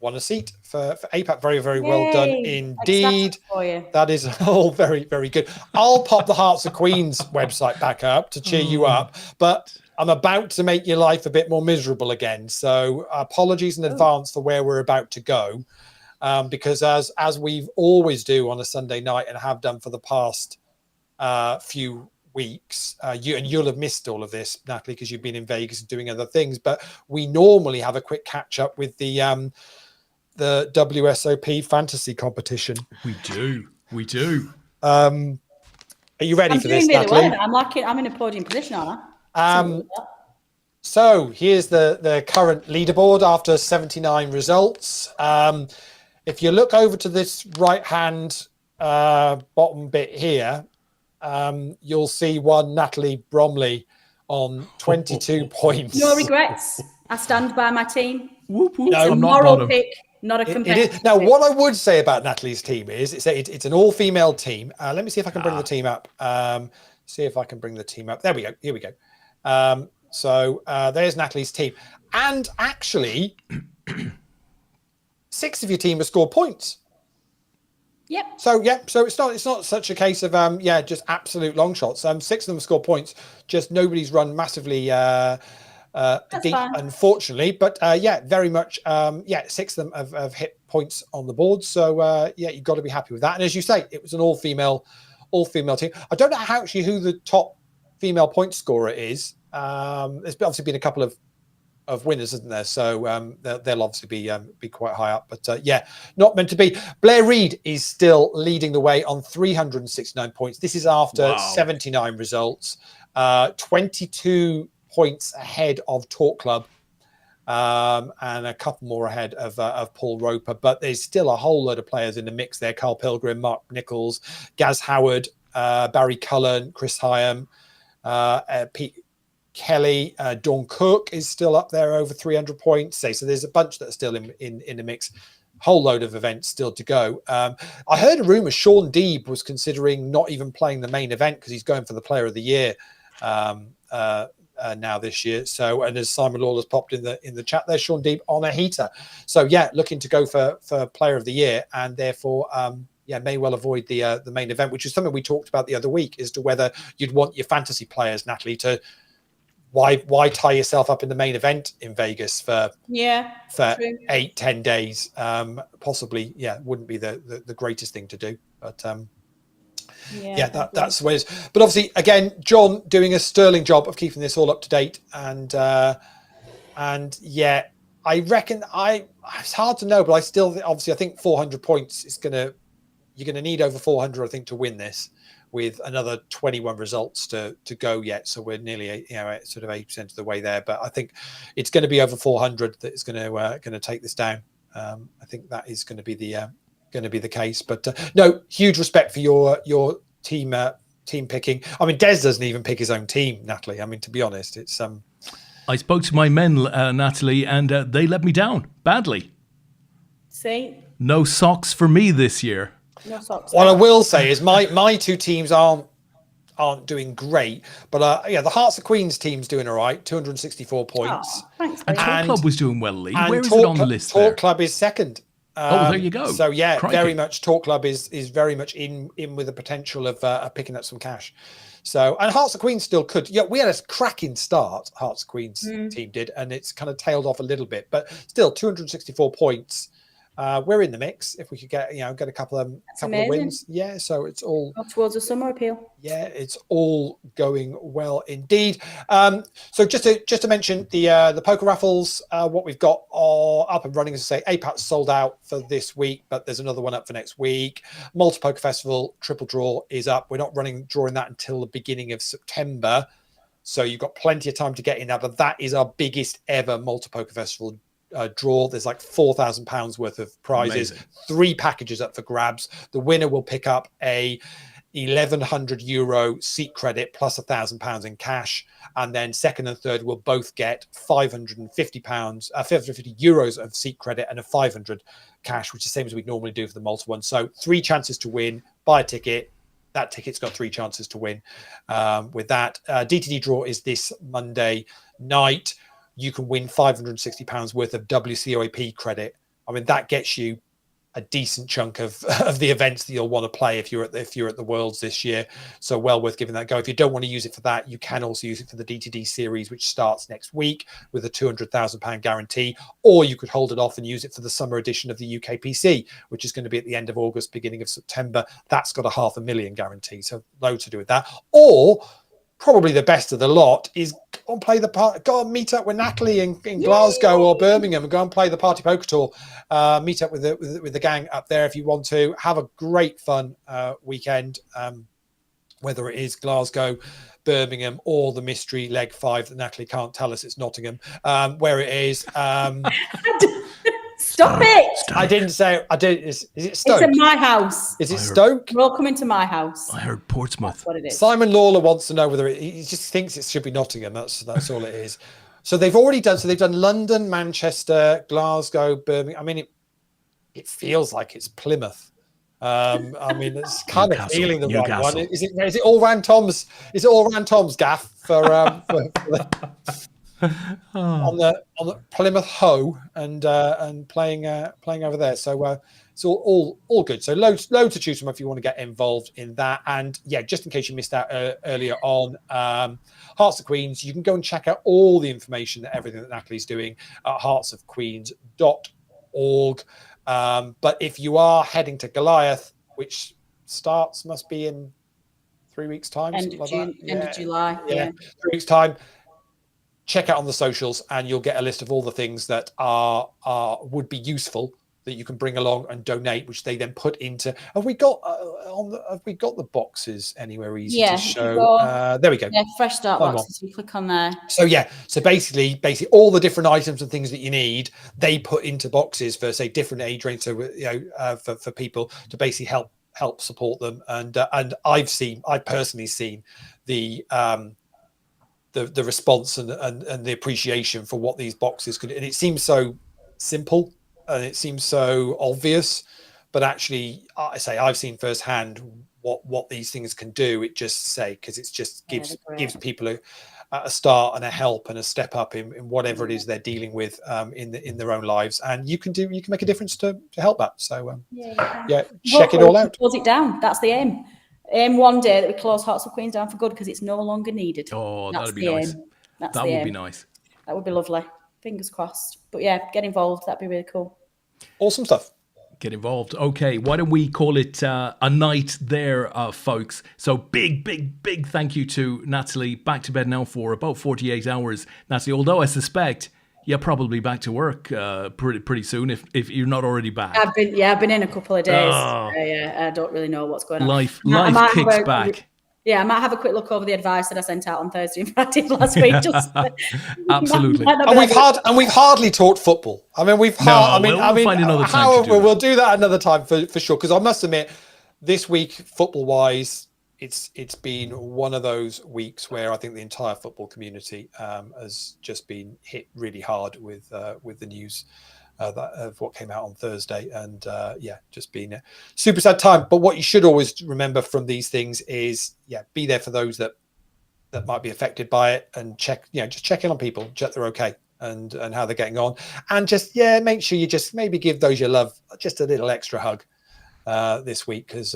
won a seat for APAT. Very, very well done indeed. For you. That is all very, very good. I'll pop the Hearts of Queens website back up to cheer you up, but I'm about to make your life a bit more miserable again. So apologies in advance for where we're about to go, because as we always do on a Sunday night and have done for the past few weeks, you'll have missed all of this, Natalie, because you've been in Vegas and doing other things. But we normally have a quick catch up with the WSOP fantasy competition. We do. Are you ready for this, really Natalie? Well. I'm in a podium position, aren't I? So here's the current leaderboard after 79 results. If you look over to this right-hand bottom bit here, you'll see one Natalie Bromley on 22 points. No regrets. I stand by my team. Whoop, whoop. No, I'm not moral bottom. pick, not a competitive Now, pick. what I would say about Natalie's team is it's an all-female team. Let me see if I can bring the team up. There we go. Here we go. So there's Natalie's team. And actually, 6 of your team have scored points. Yep. So it's not such a case of just absolute long shots. 6 of them score points. Just nobody's run massively deep, fine. unfortunately. But very much 6 of them have hit points on the board. So you've got to be happy with that. And as you say, it was an all-female team. I don't know who the top female point scorer is. There's obviously been a couple of winners, isn't there? So they'll obviously be quite high up, but not meant to be. Blair Reid is still leading the way on 369 points. This is after 79 results, 22 points ahead of Talk Club, and a couple more ahead of Paul Roper. But there's still a whole load of players in the mix there: Carl Pilgrim, Mark Nichols, Gaz Howard, Barry Cullen, Chris Hyam, Pete Kelly, Dawn Cook is still up there over 300 points. So there's a bunch that are still in the mix. Whole load of events still to go. I heard a rumor Sean Deeb was considering not even playing the main event because he's going for the Player of the Year now this year. So, and as Simon Lawler's popped in the chat there, Sean Deeb on a heater. So looking to go for Player of the Year, and therefore may well avoid the main event, which is something we talked about the other week as to whether you'd want your fantasy players, Natalie, to why tie yourself up in the main event in Vegas for 8-10 days? Possibly, wouldn't be the greatest thing to do. But that's the way it is. But obviously, again, John doing a sterling job of keeping this all up to date. And I reckon it's hard to know, but I still obviously I think 400 points is you're gonna need over 400, I think, to win this, with another 21 results to go yet. So we're nearly sort of 8% of the way there. But I think it's going to be over 400 that is going to take this down. I think that is going to be the case. But no, huge respect for your team picking. I mean, Des doesn't even pick his own team, Natalie. I mean, to be honest, it's I spoke to my men, Natalie, and they let me down badly. See? No socks for me this year. No socks. What I will say is my 2 teams aren't doing great, but the Hearts of Queens team's doing all right, 264 points. Oh, thanks, and Talk Club was doing well, Leigh. Where is it on the list? Talk Club is second. There you go. So Crikey. very much Talk Club is very much in with the potential of picking up some cash. So, and Hearts of Queens still could. Yeah, we had a cracking start. Hearts of Queens team did, and it's kind of tailed off a little bit, but still 264 points. We're in the mix if we could get a couple of wins. Yeah, so it's all towards a summer appeal. Yeah, it's all going well indeed. So just to mention the poker raffles, what we've got up and running, as I say, APAT sold out for this week, but there's another one up for next week. Malta Poker Festival Triple Draw is up. We're not drawing that until the beginning of September, so you've got plenty of time to get in that. But that is our biggest ever Malta Poker Festival draw. There's like £4,000 worth of prizes. Amazing. 3 packages up for grabs. The winner will pick up a €1,100 seat credit plus £1,000 in cash, and then second and third will both get €550 of seat credit and a 500 cash, which is the same as we'd normally do for the Malta one. So 3 chances to win. Buy a ticket. That ticket's got 3 chances to win. With that, DTD draw is this Monday night. You can win £560 worth of WCOAP credit. I mean, that gets you a decent chunk of the events that you'll want to play if you're at the Worlds this year. So well worth giving that a go. If you don't want to use it for that, you can also use it for the DTD series, which starts next week with a £200,000 guarantee, or you could hold it off and use it for the summer edition of the UKPC, which is going to be at the end of August, beginning of September. That's got a $500,000 guarantee. So loads to do with that. Or probably the best of the lot is go and play the part. Go and meet up with Natalie in Glasgow or Birmingham, and go and play the Party Poker Tour. Meet up with the gang up there if you want to. Have a great fun weekend, whether it is Glasgow, Birmingham, or the mystery leg 5 that Natalie can't tell us it's Nottingham, where it is. Stop it! Stoke. I didn't say. I did. Is it Stoke? It's at my house. Is it Stoke? We're all coming to my house. I heard Portsmouth. That's what it is. Simon Lawler wants to know whether he just thinks it should be Nottingham. That's all it is. So they've already done. So they've done London, Manchester, Glasgow, Birmingham. I mean, it feels like it's Plymouth. I mean, it's kind of feeling the right one. Is it all round Tom's? Is it all round Tom's gaff for on the Plymouth Hoe and playing over there? So it's all good. So loads to choose from if you want to get involved in that. And yeah, just in case you missed out earlier on, Hearts of Queens, you can go and check out all the information, everything that Natalie's doing at heartsofqueens.org. But if you are heading to Goliath, which must be in 3 weeks' time, end of July. Yeah. 3 weeks' time. Check out on the socials, and you'll get a list of all the things that would be useful that you can bring along and donate, which they then put into. Have we got the boxes anywhere easy to show? There we go. Yeah, fresh start boxes. You click on there. So basically all the different items and things that you need, they put into boxes for, say, different age range. So for people to basically help support them. And I've personally seen the response and the appreciation for what these boxes could. And it seems so simple and it seems so obvious, but actually, I've seen firsthand what these things can do. It just because it just gives people a start and a help and a step up in whatever it is they're dealing with in their own lives, and you can make a difference to help that. So check it all out. Close it down. That's the aim. One day that we close Hearts of Queens down for good because it's no longer needed. Oh, that'd be nice. That would be nice. That would be lovely. Fingers crossed. But yeah, get involved. That'd be really cool. Awesome stuff. Get involved. Okay, why don't we call it a night there, folks? So big thank you to Natalie. Back to bed now for about 48 hours, Natalie. Although I suspect you're probably back to work pretty soon if you're not already back. I've been in a couple of days. I don't really know what's going on. Life kicks back. Yeah, I might have a quick look over the advice that I sent out on Thursday and Friday last week. Absolutely. And we've hardly talked football. I mean, we'll find another time. However, we'll do that another time for sure. Because I must admit, this week, football-wise, it's been one of those weeks where I think the entire football community has just been hit really hard with the news of what came out on Thursday, and just been a super sad time. But what you should always remember from these things is be there for those that might be affected by it, and check in on people, check they're okay and how they're getting on, and just make sure you just maybe give those you love just a little extra hug this week, because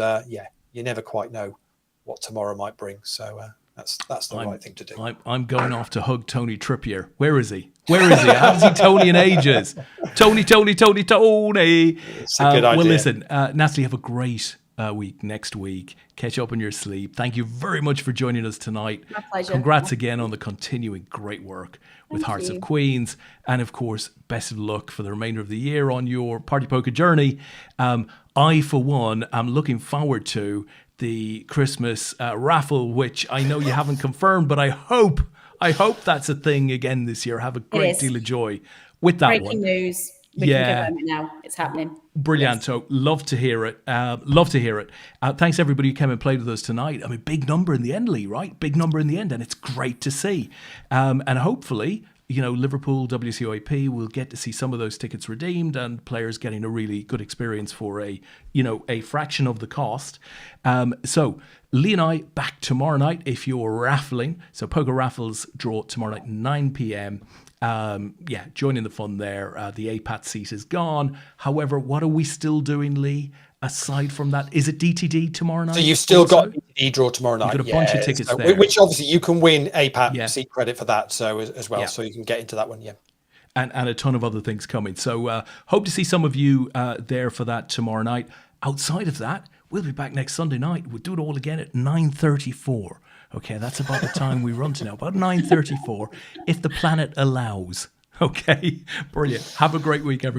you never quite know what tomorrow might bring. So that's the right thing to do. I'm going off to hug Tony Trippier. Where is he? I haven't seen Tony in ages. Tony. It's a good idea. Well, listen, Natalie, have a great week next week. Catch up on your sleep. Thank you very much for joining us tonight. My pleasure. Congrats again on the continuing great work with Hearts of Queens. And of course, best of luck for the remainder of the year on your Party Poker journey. I, for one, am looking forward to the Christmas raffle, which I know you haven't confirmed, but I hope that's a thing again this year. Have a great deal of joy with that one. Breaking news. We can confirm it now. It's happening. Brilliant. Yes. So love to hear it. Love to hear it. Thanks everybody who came and played with us tonight. I mean, big number in the end, Leigh, right? Big number in the end, and it's great to see. And hopefully, Liverpool WCOAP will get to see some of those tickets redeemed and players getting a really good experience for a fraction of the cost. So Leigh and I back tomorrow night if you're raffling. So Poker Raffles draw tomorrow night 9 p.m. Joining the fun there. The APAT seat is gone. However, what are we still doing, Leigh? Aside from that, is it DTD tomorrow night? So you've still got DTD draw tomorrow night. You've got a bunch of tickets there. Which obviously you can win APAT seat credit for that as well. So you can get into that one, And a ton of other things coming. So hope to see some of you there for that tomorrow night. Outside of that, we'll be back next Sunday night. We'll do it all again at 9:34. Okay, that's about the time we run to now. About 9:34, if the planet allows. Okay, brilliant. Have a great week, everyone.